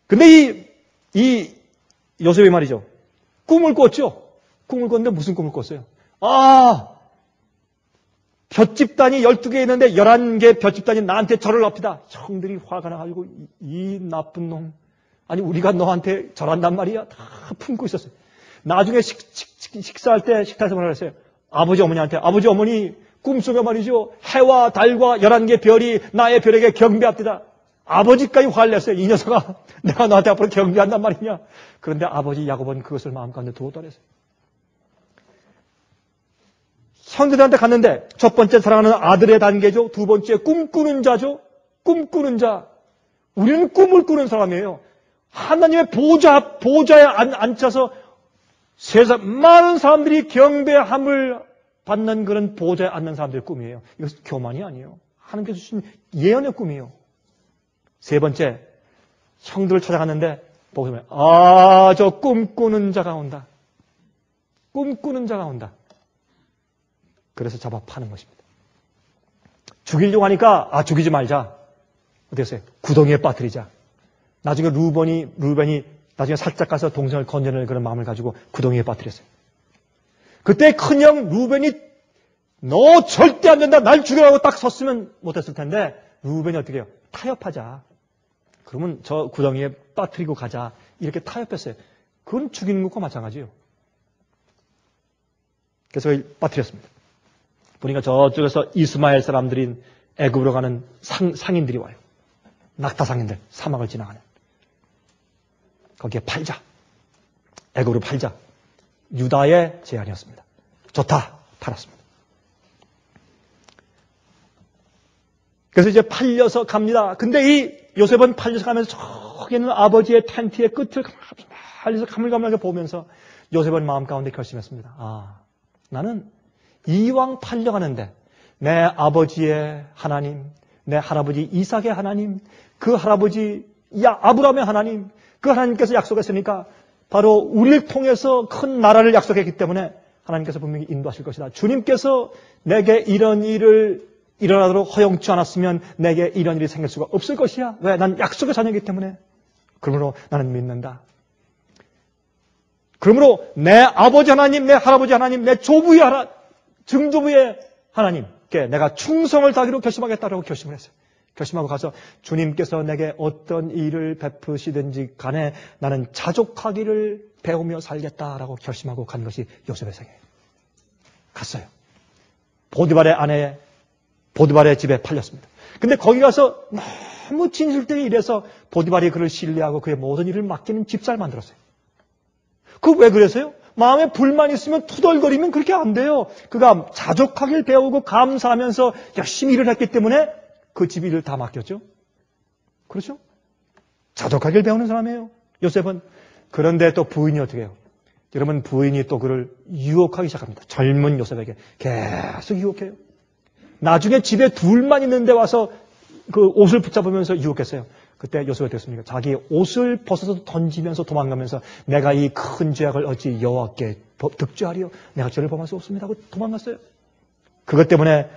근데 이 요셉이 말이죠. 꿈을 꿨죠. 꿈을 꿨는데 무슨 꿈을 꿨어요? 볏집단이 12개 있는데 11개 볏집단이 나한테 절을 합니다. 형들이 화가 나가지고 이 나쁜 놈. 아니 우리가 너한테 절한단 말이야. 다 품고 있었어요. 나중에 식사할 때 식탁에서 뭐라 그랬어요? 아버지 어머니한테 아버지 어머니 꿈속에 말이죠. 해와 달과 11개 별이 나의 별에게 경배합니다. 아버지까지 화를 냈어요. 이 녀석아 내가 너한테 앞으로 경배한단 말이냐. 그런데 아버지 야곱은 그것을 마음 가운데 두었다 그랬어요. 형들한테 갔는데 첫 번째 사랑하는 아들의 단계죠. 두 번째 꿈꾸는 자죠. 꿈꾸는 자. 우리는 꿈을 꾸는 사람이에요. 하나님의 보좌에 앉아서 세상 많은 사람들이 경배함을 받는 그런 보좌에 앉는 사람들의 꿈이에요. 이것은 교만이 아니에요. 하나님께서 주신 예언의 꿈이에요. 세 번째, 형들을 찾아갔는데 보시면 저 꿈꾸는 자가 온다. 꿈꾸는 자가 온다. 그래서 잡아 파는 것입니다. 죽이려고 하니까 죽이지 말자. 어땠어요? 구덩이에 빠뜨리자. 나중에 루벤이 나중에 살짝 가서 동생을 건져낼 그런 마음을 가지고 구덩이에 빠뜨렸어요. 그때 큰형 루벤이 너 절대 안 된다. 날 죽여라고 딱 섰으면 못했을 텐데 루벤이 어떻게 해요? 타협하자. 그러면 저 구덩이에 빠뜨리고 가자. 이렇게 타협했어요. 그건 죽이는 것과 마찬가지예요. 그래서 빠뜨렸습니다. 보니까 저쪽에서 이스마엘 사람들인 애굽으로 가는 상인들이 와요. 낙타상인들, 사막을 지나가는. 거기에 팔자. 애굽으로 팔자. 유다의 제안이었습니다. 좋다. 팔았습니다. 그래서 이제 팔려서 갑니다. 근데 이 요셉은 팔려서 가면서 저기 있는 아버지의 텐트의 끝을 팔려서 가물가물하게 보면서 요셉은 마음 가운데 결심했습니다. 나는 이왕 팔려가는데 내 아버지의 하나님, 내 할아버지 이삭의 하나님, 그 할아버지 아브라함의 하나님, 그 하나님께서 약속했으니까 바로 우리를 통해서 큰 나라를 약속했기 때문에 하나님께서 분명히 인도하실 것이다. 주님께서 내게 이런 일을 일어나도록 허용치 않았으면 내게 이런 일이 생길 수가 없을 것이야. 왜? 난 약속의 자녀이기 때문에. 그러므로 나는 믿는다. 그러므로 내 아버지 하나님, 내 할아버지 하나님, 내 조부의 증조부의 하나님께 내가 충성을 다하기로 결심하겠다라고 결심을 했어요. 결심하고 가서 주님께서 내게 어떤 일을 베푸시든지 간에 나는 자족하기를 배우며 살겠다라고 결심하고 간 것이 요셉의 생애예요. 갔어요. 보디발의 집에 팔렸습니다. 근데 거기 가서 너무 진실되게 일해서 보디발이 그를 신뢰하고 그의 모든 일을 맡기는 집사를 만들었어요. 그 왜 그래서요? 마음에 불만 있으면 투덜거리면 그렇게 안 돼요. 그가 자족하길 배우고 감사하면서 열심히 일을 했기 때문에 그 집 일을 다 맡겼죠. 그렇죠? 자족하길 배우는 사람이에요. 요셉은. 그런데 또 부인이 어떻게 해요? 여러분 부인이 또 그를 유혹하기 시작합니다. 젊은 요셉에게 계속 유혹해요. 나중에 집에 둘만 있는데 와서 그 옷을 붙잡으면서 유혹했어요. 그때 요셉이 어땠습니까? 자기 옷을 벗어서 던지면서 도망가면서 내가 이 큰 죄악을 어찌 여호와께 득죄하리요? 내가 죄를 범할 수 없습니다 하고 도망갔어요. 그것 때문에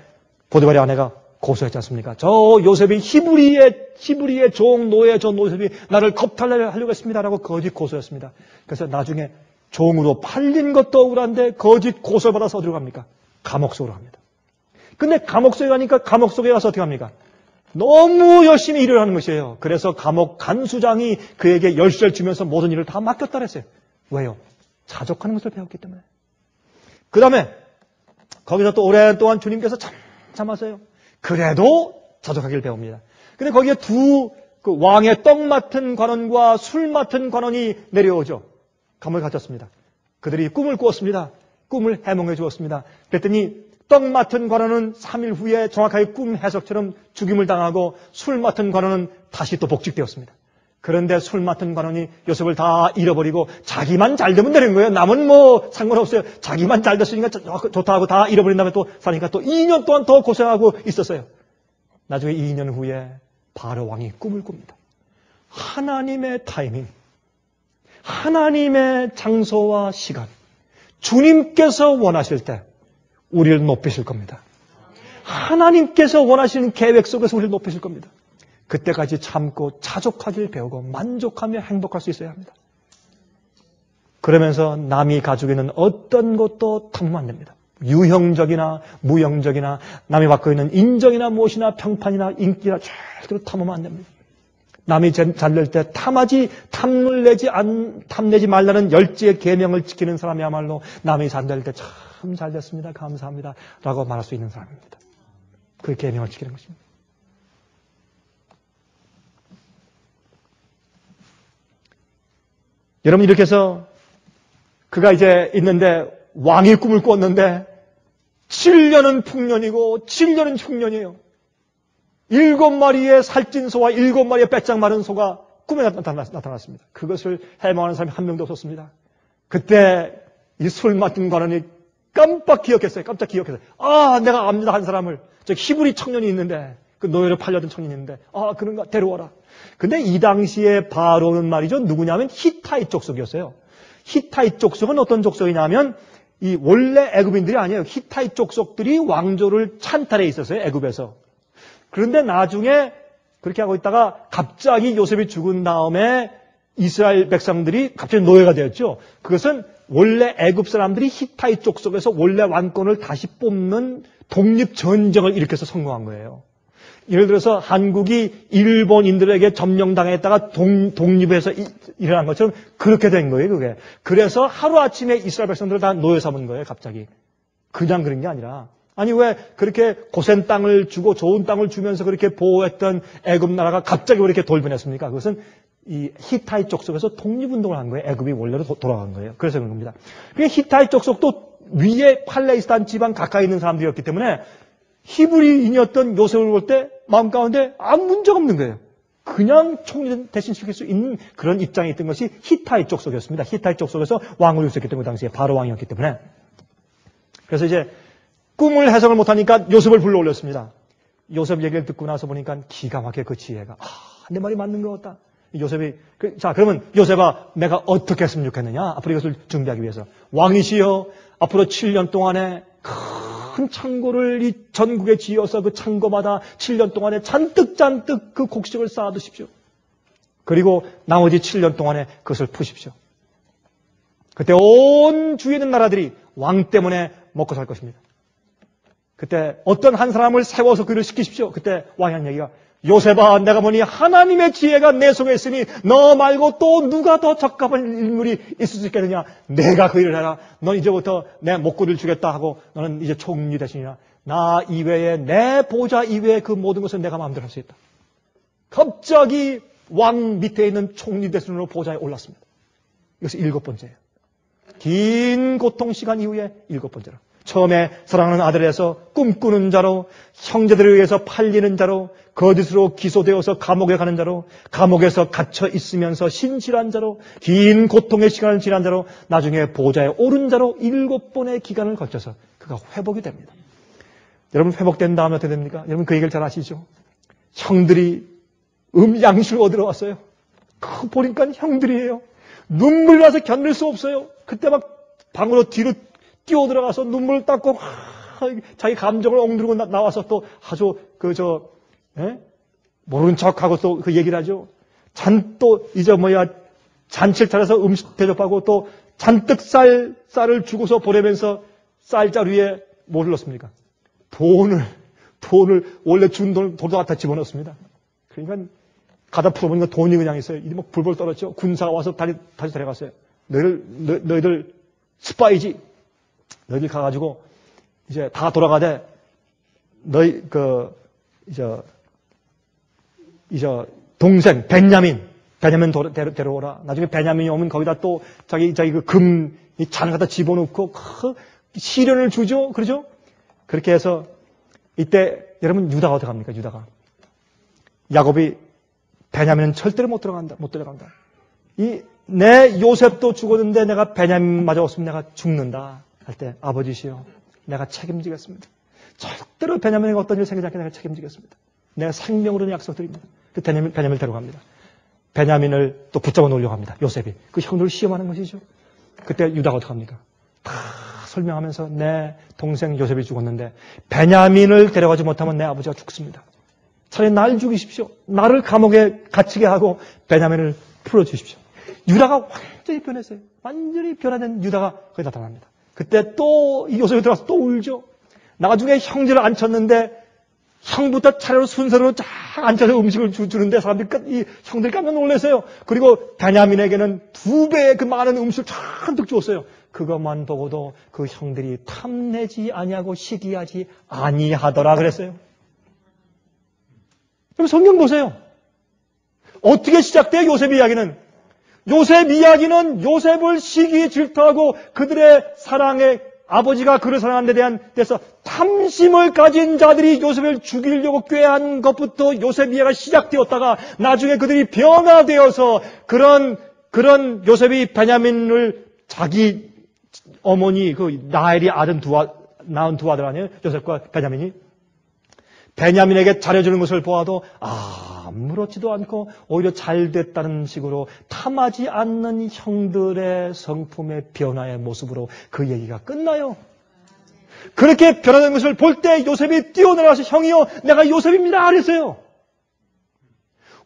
보디발의 아내가 고소했지 않습니까? 저 요셉이 히브리의 종 노예 저 요셉이 나를 겁탈하려고 했습니다라고 거짓 고소했습니다. 그래서 나중에 종으로 팔린 것도 억울한데 거짓 고소를 받아서 어디로 갑니까? 감옥 속으로 갑니다. 근데 감옥 속에 가니까 감옥 속에 가서 어떻게 합니까? 너무 열심히 일을 하는 것이에요. 그래서 감옥 간수장이 그에게 열쇠를 주면서 모든 일을 다 맡겼다 그랬어요. 왜요? 자족하는 것을 배웠기 때문에. 그 다음에 거기서 또 오랫동안 주님께서 참하세요. 그래도 자족하기를 배웁니다. 근데 거기에 그 왕의 떡 맡은 관원과 술 맡은 관원이 내려오죠. 감을 가졌습니다. 그들이 꿈을 꾸었습니다. 꿈을 해몽해 주었습니다. 그랬더니 떡 맡은 관원은 3일 후에 정확하게 꿈 해석처럼 죽임을 당하고 술 맡은 관원은 다시 또 복직되었습니다. 그런데 술 맡은 관원이 요셉을 다 잃어버리고 자기만 잘 되면 되는 거예요. 남은 뭐 상관없어요. 자기만 잘 됐으니까 좋다 하고 다 잃어버린 다음에 또 사니까 또 2년 동안 더 고생하고 있었어요. 나중에 2년 후에 바로 왕이 꿈을 꿉니다. 하나님의 타이밍, 하나님의 장소와 시간, 주님께서 원하실 때 우리를 높이실 겁니다. 하나님께서 원하시는 계획 속에서 우리를 높이실 겁니다. 그때까지 참고 자족하길 배우고 만족하며 행복할 수 있어야 합니다. 그러면서 남이 가지고 있는 어떤 것도 탐하면 안 됩니다. 유형적이나 무형적이나 남이 갖고 있는 인정이나 무엇이나 평판이나 인기나 절대로 탐하면 안 됩니다. 남이 잘될 때 탐내지 말라는 열지의 계명을 지키는 사람이야말로 남이 잘될 때 참 잘됐습니다. 감사합니다. 라고 말할 수 있는 사람입니다. 그 계명을 지키는 것입니다. 여러분 이렇게 해서 그가 이제 있는데 왕의 꿈을 꿨는데 7년은 풍년이고 7년은 흉년이에요. 7마리의 살찐 소와 7마리의 빼짝 마른 소가 꿈에 나타났습니다. 그것을 해몽하는 사람이 한 명도 없었습니다. 그때 이 술 맡은 관원이 깜짝 기억했어요. 아, 내가 압니다. 한 사람을. 저 히브리 청년이 있는데 그 노예로 팔려던 청년이 있는데 아, 그런가? 데려와라. 근데 이 당시에 바로는 말이죠. 누구냐면 히타이 족속이었어요. 히타이 족속은 어떤 족속이냐면 이 원래 애굽인들이 아니에요. 히타이 족속들이 왕조를 찬탈해 있었어요. 애굽에서. 그런데 나중에 그렇게 하고 있다가 갑자기 요셉이 죽은 다음에 이스라엘 백성들이 갑자기 노예가 되었죠. 그것은 원래 애굽 사람들이 히타이 족속에서 원래 왕권을 다시 뽑는 독립전쟁을 일으켜서 성공한 거예요. 예를 들어서 한국이 일본인들에게 점령당했다가 독립해서 일어난 것처럼 그렇게 된 거예요, 그게. 그래서 하루아침에 이스라엘 백성들을 다 노예 삼은 거예요, 갑자기. 그냥 그런 게 아니라. 아니, 왜 그렇게 고센 땅을 주고 좋은 땅을 주면서 그렇게 보호했던 애굽 나라가 갑자기 왜 이렇게 돌변했습니까? 그것은 이 히타이 족속에서 독립운동을 한 거예요. 애굽이 원래로 돌아간 거예요. 그래서 그런 겁니다. 히타이 족속도 위에 팔레스타인 지방 가까이 있는 사람들이었기 때문에 히브리인이었던 요셉을 볼 때 마음 가운데 아무 문제가 없는 거예요. 그냥 총리 대신 시킬 수 있는 그런 입장이 있던 것이 히타이 족속이었습니다. 히타이 족속에서 왕을 있었기 때문에 당시에 바로 왕이었기 때문에. 그래서 이제 꿈을 해석을 못하니까 요셉을 불러 올렸습니다. 요셉 얘기를 듣고 나서 보니까 기가 막혀 그 지혜가. 내 말이 맞는 것 같다. 요셉이 자 그러면 요셉아 내가 어떻게 했으면 좋겠느냐. 앞으로 이것을 준비하기 위해서. 왕이시여 앞으로 7년 동안에 큰 창고를 이 전국에 지어서 그 창고마다 7년 동안에 잔뜩 그 곡식을 쌓아두십시오. 그리고 나머지 7년 동안에 그것을 푸십시오. 그때 온 주위에 있는 나라들이 왕 때문에 먹고 살 것입니다. 그때 어떤 한 사람을 세워서 그를 시키십시오. 그때 왕이 한 얘기가 요셉아 내가 보니 하나님의 지혜가 내 속에 있으니 너 말고 또 누가 더 적합한 인물이 있을 수 있겠느냐. 내가 그 일을 해라. 넌 이제부터 내 목구리를 주겠다 하고 너는 이제 총리 대신이라. 나 이외에 내 보좌 이외에 그 모든 것은 내가 마음대로 할 수 있다. 갑자기 왕 밑에 있는 총리 대신으로 보좌에 올랐습니다. 이것이 7번째예요. 긴 고통 시간 이후에 7번째로. 처음에 사랑하는 아들에서 꿈꾸는 자로, 형제들에 의해서 팔리는 자로, 거짓으로 기소되어서 감옥에 가는 자로, 감옥에서 갇혀 있으면서 신실한 자로, 긴 고통의 시간을 지난 자로, 나중에 보좌에 오른 자로 7번의 기간을 거쳐서 그가 회복이 됩니다. 여러분 회복된 다음에 어떻게 됩니까? 여러분 그 얘기를 잘 아시죠? 형들이 양식을 얻으러 왔어요. 보니까 형들이에요. 눈물 나서 견딜 수 없어요. 그때 막 방으로 뒤로 뛰어 들어가서 눈물을 닦고 자기 감정을 억누르고 나와서 또 아주 모르는 척하고 또 그 얘기를 하죠. 잔치를 차려서 음식 대접하고 또 잔뜩 쌀을 주고서 보내면서 쌀자루에 뭘 넣습니까? 돈을 원래 준 돈을 돌도 갖다 집어넣습니다. 그러니까 가다 풀어보니까 돈이 그냥 있어요. 이제 막 불벌 떨었죠. 군사가 와서 다시 데려갔어요. 너희들 스파이지. 너희들 가가지고 이제 다 돌아가되 너희 동생 베냐민 데려오라. 나중에 베냐민이 오면 거기다 또 자기 그 금 이 잔을 갖다 집어넣고 시련을 주죠. 그러죠? 그렇게 해서 이때 여러분 유다가 어떻게 합니까? 유다가 야곱이 베냐민은 절대로 못 들어간다. 내 요셉도 죽었는데 내가 베냐민마저 없으면 내가 죽는다 할 때 아버지시여 내가 책임지겠습니다. 절대로 베냐민에게 어떤 일이 생기지 않게 내가 책임지겠습니다. 내가 생명으로는 약속드립니다. 그 베냐민을 데려갑니다. 베냐민을 또 붙잡아 놓으려고 합니다. 요셉이. 그 형들을 시험하는 것이죠. 그때 유다가 어떻게 합니까? 다 설명하면서 내 동생 요셉이 죽었는데 베냐민을 데려가지 못하면 내 아버지가 죽습니다. 차라리 날 죽이십시오. 나를 감옥에 갇히게 하고 베냐민을 풀어주십시오. 유다가 완전히 변했어요. 완전히 변화된 유다가 거기 나타납니다. 그때 또 요셉이 들어가서 또 울죠. 나중에 형제를 앉혔는데 형부터 차례로 순서로 쫙 앉혀서 음식을 주는데 사람들이 이 형들이 깜짝 놀랐어요. 그리고 베냐민에게는 2배의 그 많은 음식을 잔뜩 주었어요. 그것만 보고도 그 형들이 탐내지 아니하고 시기하지 아니하더라 그랬어요. 그럼 성경 보세요. 어떻게 시작돼요? 요셉 이야기는. 요셉 이야기는 요셉을 시기 질투하고 그들의 사랑에 아버지가 그를 사랑하는 데 대한 데서 탐심을 가진 자들이 요셉을 죽이려고 꾀한 것부터 요셉 이야기가 시작되었다가 나중에 그들이 변화되어서 그런 요셉이 베냐민을 자기 어머니 그 라헬이 낳은 두 아들 아니에요? 요셉과 베냐민이 베냐민에게 잘해주는 것을 보아도 아무렇지도 않고 오히려 잘 됐다는 식으로 탐하지 않는 형들의 성품의 변화의 모습으로 그 얘기가 끝나요. 그렇게 변화된 것을 볼 때 요셉이 뛰어내려와서 형이요 내가 요셉입니다 그랬어요.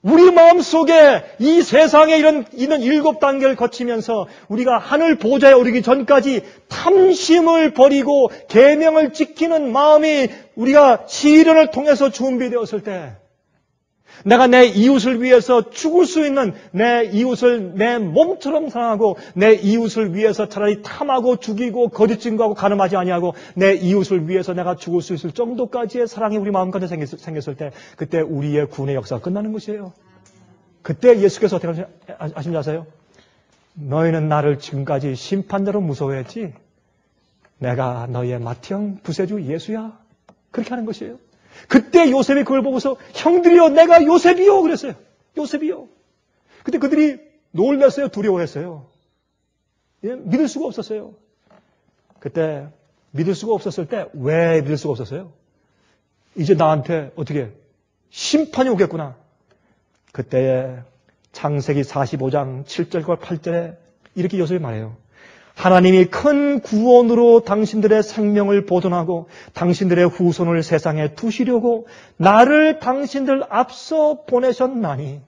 우리 마음속에 이 세상에 있는 7단계를 거치면서 우리가 하늘 보좌에 오르기 전까지 탐심을 버리고 계명을 지키는 마음이 우리가 시련을 통해서 준비되었을 때 내가 내 이웃을 위해서 죽을 수 있는 내 이웃을 내 몸처럼 사랑하고 내 이웃을 위해서 차라리 탐하고 죽이고 거짓 증거하고 가늠하지 아니하고 내 이웃을 위해서 내가 죽을 수 있을 정도까지의 사랑이 우리 마음 가운데 생겼을 때 그때 우리의 구원의 역사가 끝나는 것이에요. 그때 예수께서 어떻게 하신지 아세요? 너희는 나를 지금까지 심판자로 무서워했지 내가 너희의 맏형 부세주 예수야. 그렇게 하는 것이에요. 그때 요셉이 그걸 보고서 형들이요 내가 요셉이요 그랬어요. 요셉이요. 그때 그들이 놀랐어요. 두려워했어요. 믿을 수가 없었어요. 그때 믿을 수가 없었을 때 왜 믿을 수가 없었어요? 이제 나한테 어떻게 심판이 오겠구나. 그때에 창세기 45장 7절과 8절에 이렇게 요셉이 말해요. 하나님이 큰 구원으로 당신들의 생명을 보존하고 당신들의 후손을 세상에 두시려고 나를 당신들 앞서 보내셨나니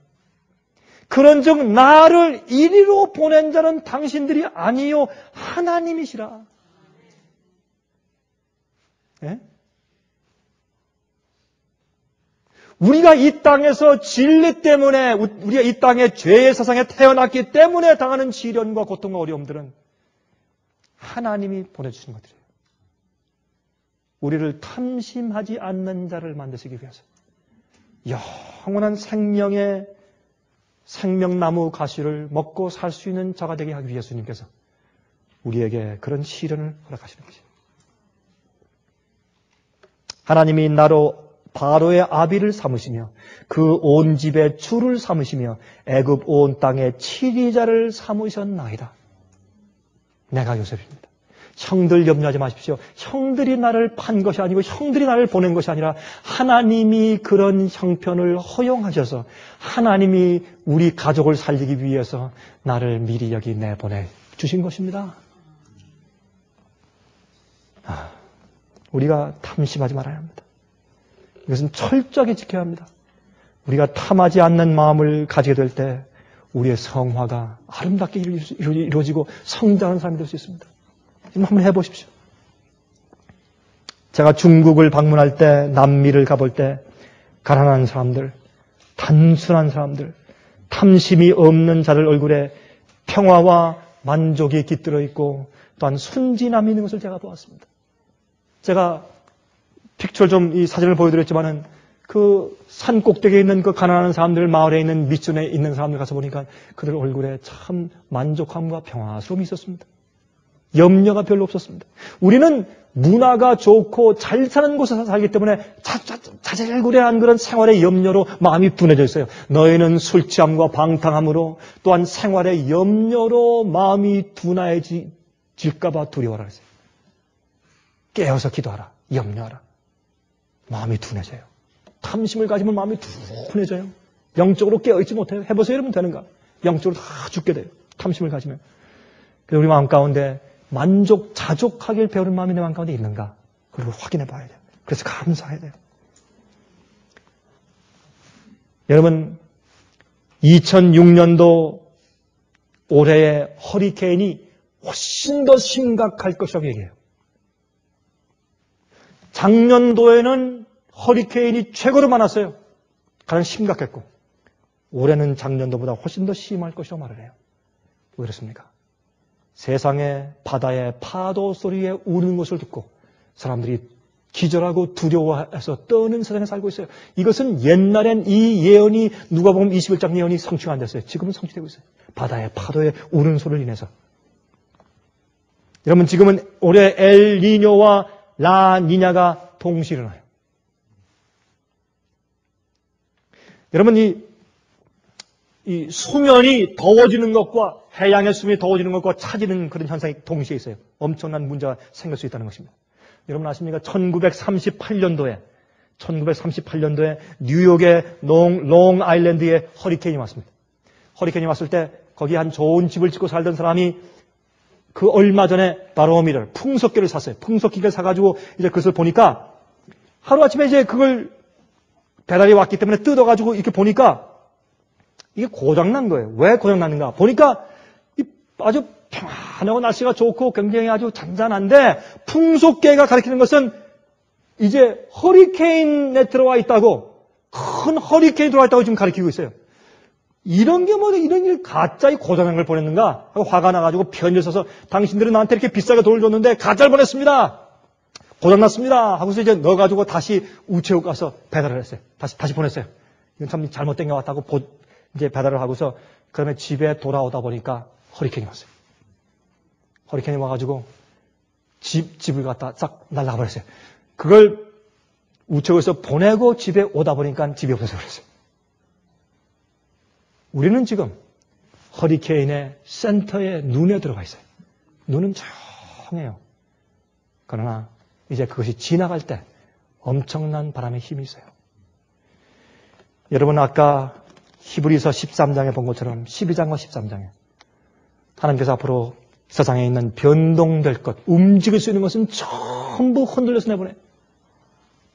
그런즉 나를 이리로 보낸 자는 당신들이 아니요 하나님이시라. 네? 우리가 이 땅에서 진리 때문에 우리가 이 땅에 죄의 세상에 태어났기 때문에 당하는 시련과 고통과 어려움들은 하나님이 보내주신 것들이에요. 우리를 탐심하지 않는 자를 만드시기 위해서 영원한 생명의 생명나무 가시를 먹고 살 수 있는 자가 되게 하기 위해 예수님께서 우리에게 그런 시련을 허락하시는 것이에요. 하나님이 나로 바로의 아비를 삼으시며 그 온 집의 주를 삼으시며 애굽 온 땅의 치리자를 삼으셨나이다. 내가 요셉입니다. 형들 염려하지 마십시오. 형들이 나를 판 것이 아니고 형들이 나를 보낸 것이 아니라 하나님이 그런 형편을 허용하셔서 하나님이 우리 가족을 살리기 위해서 나를 미리 여기 내보내 주신 것입니다. 우리가 탐심하지 말아야 합니다. 이것은 철저하게 지켜야 합니다. 우리가 탐하지 않는 마음을 가지게 될 때 우리의 성화가 아름답게 이루어지고 성장하는 사람이 될 수 있습니다. 지금 한번 해보십시오. 제가 중국을 방문할 때, 남미를 가볼 때 가난한 사람들, 단순한 사람들, 탐심이 없는 자들 얼굴에 평화와 만족이 깃들어 있고 또한 순진함이 있는 것을 제가 보았습니다. 제가 픽처 좀 이 사진을 보여드렸지만은 그 그 산 꼭대기에 있는 그 가난한 사람들, 마을에 있는 미션에 있는 사람들 가서 보니까 그들 얼굴에 참 만족함과 평화스러움이 있었습니다. 염려가 별로 없었습니다. 우리는 문화가 좋고 잘 사는 곳에서 살기 때문에 자잘구레한 그런 생활의 염려로 마음이 둔해져 있어요. 너희는 술 취함과 방탕함으로 또한 생활의 염려로 마음이 둔해질까 봐 두려워라 그랬어요. 깨어서 기도하라. 염려하라. 마음이 둔해져요. 탐심을 가지면 마음이 둔해져요. 영적으로 깨어있지 못해요. 해보세요. 이러면 되는가? 영적으로 다 죽게 돼요. 탐심을 가지면. 그래서 우리 마음 가운데 자족하길 배우는 마음이 내 마음 가운데 있는가? 그걸 확인해 봐야 돼요. 그래서 감사해야 돼요. 여러분, 2006년도 올해의 허리케인이 훨씬 더 심각할 것이라고 얘기해요. 작년도에는 허리케인이 최고로 많았어요. 가장 심각했고, 올해는 작년도보다 훨씬 더 심할 것이라고 말을 해요. 왜 그렇습니까? 세상의 바다의 파도 소리에 우는 것을 듣고 사람들이 기절하고 두려워해서 떠는 세상에 살고 있어요. 이것은 옛날엔 이 예언이 누가복음 21장 예언이 성취가 안 됐어요. 지금은 성취되고 있어요. 바다의 파도에 우는 소리를 인해서. 여러분, 지금은 올해 엘니뇨와 라니냐가 동시에 일어나요. 여러분, 이 수면이 더워지는 것과 해양의 수면이 더워지는 것과 차지는 그런 현상이 동시에 있어요. 엄청난 문제가 생길 수 있다는 것입니다. 여러분 아십니까? 1938년도에 뉴욕의 롱 아일랜드에 허리케인이 왔습니다. 허리케인이 왔을 때 거기 한 좋은 집을 짓고 살던 사람이 그 얼마 전에 바로미터, 풍속기를 샀어요. 풍속기를 사가지고 이제 그것을 보니까 하루아침에 이제 그걸 배달이 왔기 때문에 뜯어가지고 이렇게 보니까 이게 고장난 거예요. 왜 고장났는가? 보니까 아주 평안하고 날씨가 좋고 굉장히 아주 잔잔한데 풍속계가 가리키는 것은 이제 허리케인에 들어와 있다고, 큰 허리케인이 들어와 있다고 지금 가리키고 있어요. 이런 게 이런 게 가짜의 고장난 걸 보냈는가 하고 화가 나가지고 편지를 써서 당신들은 나한테 이렇게 비싸게 돈을 줬는데 가짜를 보냈습니다. 고장났습니다. 하고서 이제 넣어가지고 다시 우체국 가서 배달을 했어요. 다시 보냈어요. 이건 참 잘못된 것 같다고 이제 배달을 하고서 그다음에 집에 돌아오다 보니까 허리케인이 왔어요. 허리케인이 와가지고 집을 갖다 싹 날라가버렸어요. 그걸 우체국에서 보내고 집에 오다 보니까 집이 없어져 버렸어요. 우리는 지금 허리케인의 센터에 눈에 들어가 있어요. 눈은 조용해요. 그러나 이제 그것이 지나갈 때 엄청난 바람의 힘이 있어요. 여러분 아까 히브리서 13장에 본 것처럼 12장과 13장에 하나님께서 앞으로 세상에 있는 변동될 것, 움직일 수 있는 것은 전부 흔들려서 내보내.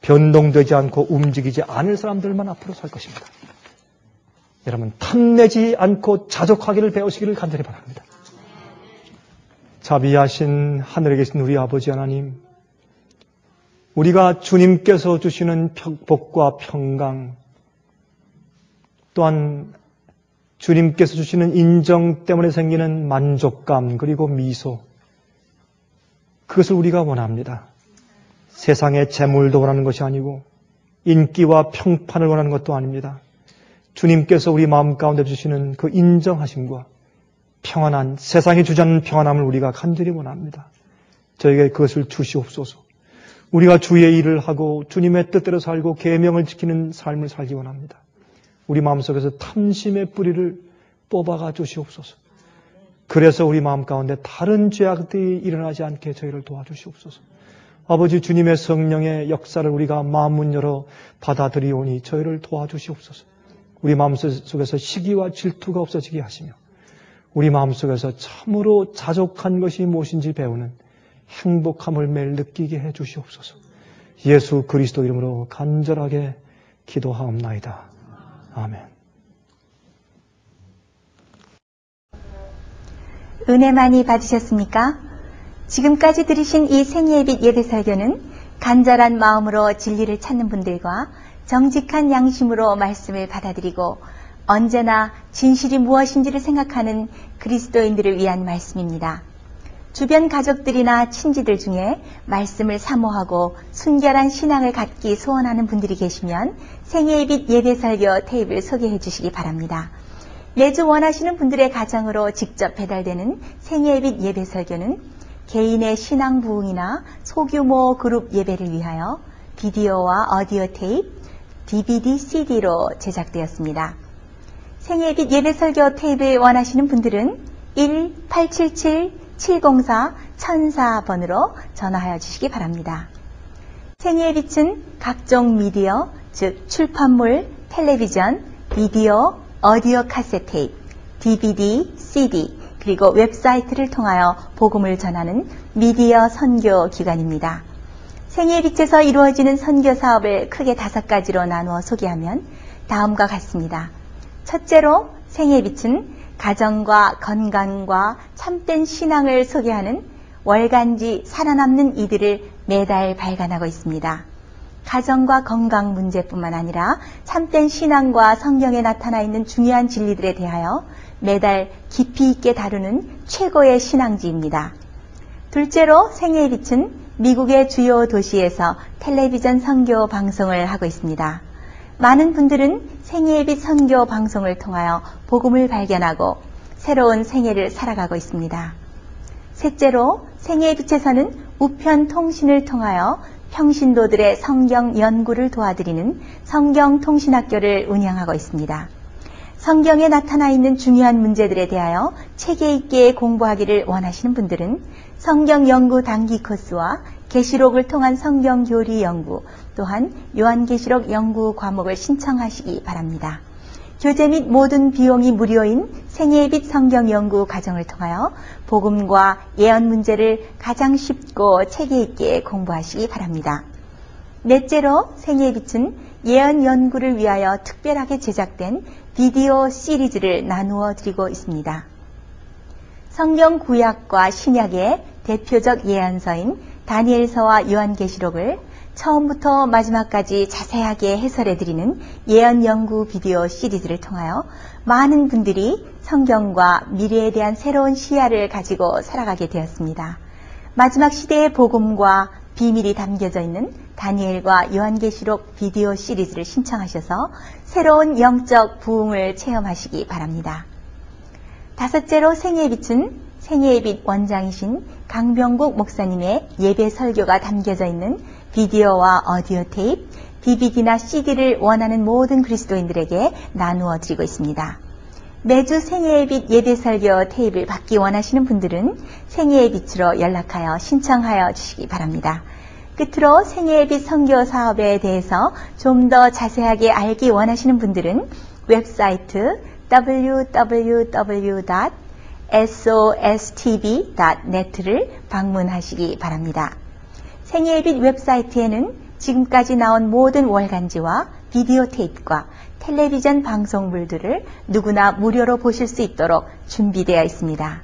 변동되지 않고 움직이지 않을 사람들만 앞으로 설 것입니다. 여러분 탐내지 않고 자족하기를 배우시기를 간절히 바랍니다. 자비하신 하늘에 계신 우리 아버지 하나님, 우리가 주님께서 주시는 복과 평강, 또한 주님께서 주시는 인정 때문에 생기는 만족감 그리고 미소, 그것을 우리가 원합니다. 세상의 재물도 원하는 것이 아니고 인기와 평판을 원하는 것도 아닙니다. 주님께서 우리 마음 가운데 주시는 그 인정하심과 평안한, 세상이 주지 않는 평안함을 우리가 간절히 원합니다. 저에게 그것을 주시옵소서. 우리가 주의 일을 하고 주님의 뜻대로 살고 계명을 지키는 삶을 살기 원합니다. 우리 마음속에서 탐심의 뿌리를 뽑아가 주시옵소서. 그래서 우리 마음 가운데 다른 죄악들이 일어나지 않게 저희를 도와주시옵소서. 아버지, 주님의 성령의 역사를 우리가 마음문 열어 받아들이오니 저희를 도와주시옵소서. 우리 마음속에서 시기와 질투가 없어지게 하시며 우리 마음속에서 참으로 자족한 것이 무엇인지 배우는 행복함을 매일 느끼게 해 주시옵소서. 예수 그리스도 이름으로 간절하게 기도하옵나이다. 아멘. 은혜 많이 받으셨습니까? 지금까지 들으신 이 생예빛 예배설교는 간절한 마음으로 진리를 찾는 분들과 정직한 양심으로 말씀을 받아들이고 언제나 진실이 무엇인지를 생각하는 그리스도인들을 위한 말씀입니다. 주변 가족들이나 친지들 중에 말씀을 사모하고 순결한 신앙을 갖기 소원하는 분들이 계시면 생애빛 예배설교 테이프를 소개해 주시기 바랍니다. 매주 원하시는 분들의 가정으로 직접 배달되는 생애빛 예배설교는 개인의 신앙 부흥이나 소규모 그룹 예배를 위하여 비디오와 오디오 테이프, DVD, CD로 제작되었습니다. 생애빛 예배설교 테이프를 원하시는 분들은 1-877-704-1004번으로 전화하여 주시기 바랍니다. 생애빛은 각종 미디어, 즉 출판물, 텔레비전, 비디오, 오디오 카세트 테이프, DVD, CD, 그리고 웹사이트를 통하여 복음을 전하는 미디어 선교 기관입니다. 생애빛에서 이루어지는 선교 사업을 크게 5가지로 나누어 소개하면 다음과 같습니다. 첫째로 생애빛은 가정과 건강과 참된 신앙을 소개하는 월간지 살아남는 이들을 매달 발간하고 있습니다. 가정과 건강 문제뿐만 아니라 참된 신앙과 성경에 나타나 있는 중요한 진리들에 대하여 매달 깊이 있게 다루는 최고의 신앙지입니다. 둘째로 생애의 빛은 미국의 주요 도시에서 텔레비전 선교 방송을 하고 있습니다. 많은 분들은 생애의 빛 선교 방송을 통하여 복음을 발견하고 새로운 생애를 살아가고 있습니다. 셋째로 생애의 빛에서는 우편 통신을 통하여 평신도들의 성경 연구를 도와드리는 성경통신학교를 운영하고 있습니다. 성경에 나타나 있는 중요한 문제들에 대하여 체계 있게 공부하기를 원하시는 분들은 성경 연구 단기 코스와 계시록을 통한 성경 교리 연구, 또한 요한계시록 연구 과목을 신청하시기 바랍니다. 교재 및 모든 비용이 무료인 생애의 빛 성경 연구 과정을 통하여 복음과 예언 문제를 가장 쉽고 체계 있게 공부하시기 바랍니다. 넷째로 생애의 빛은 예언 연구를 위하여 특별하게 제작된 비디오 시리즈를 나누어 드리고 있습니다. 성경 구약과 신약의 대표적 예언서인 다니엘서와 요한계시록을 처음부터 마지막까지 자세하게 해설해 드리는 예언 연구 비디오 시리즈를 통하여 많은 분들이 성경과 미래에 대한 새로운 시야를 가지고 살아가게 되었습니다. 마지막 시대의 복음과 비밀이 담겨져 있는 다니엘과 요한계시록 비디오 시리즈를 신청하셔서 새로운 영적 부흥을 체험하시기 바랍니다. 다섯째로 생애의 빛은 생애의 빛 원장이신 강병국 목사님의 예배 설교가 담겨져 있는 비디오와 오디오 테이프, DVD나 CD를 원하는 모든 그리스도인들에게 나누어 드리고 있습니다. 매주 생애의 빛 예배 설교 테이프를 받기 원하시는 분들은 생애의 빛으로 연락하여 신청하여 주시기 바랍니다. 끝으로 생애의 빛 선교 사업에 대해서 좀 더 자세하게 알기 원하시는 분들은 웹사이트 www.sostv.net를 방문하시기 바랍니다. 생애의 빛 웹사이트에는 지금까지 나온 모든 월간지와 비디오 테이프과 텔레비전 방송물들을 누구나 무료로 보실 수 있도록 준비되어 있습니다.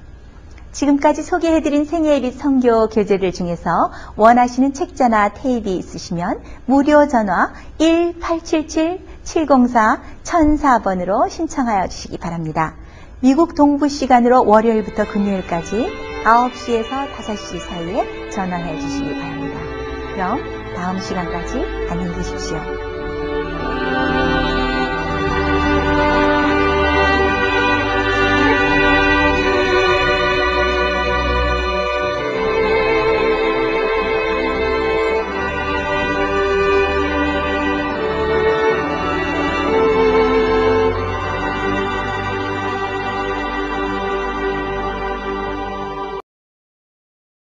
지금까지 소개해드린 생애의 빛 선교 교재들 중에서 원하시는 책자나 테이프 있으시면 무료 전화 1-877-704-1004번으로 신청하여 주시기 바랍니다. 미국 동부 시간으로 월요일부터 금요일까지 9시에서 5시 사이에 전화해 주시기 바랍니다. 그럼 다음 시간까지 안녕히 계십시오.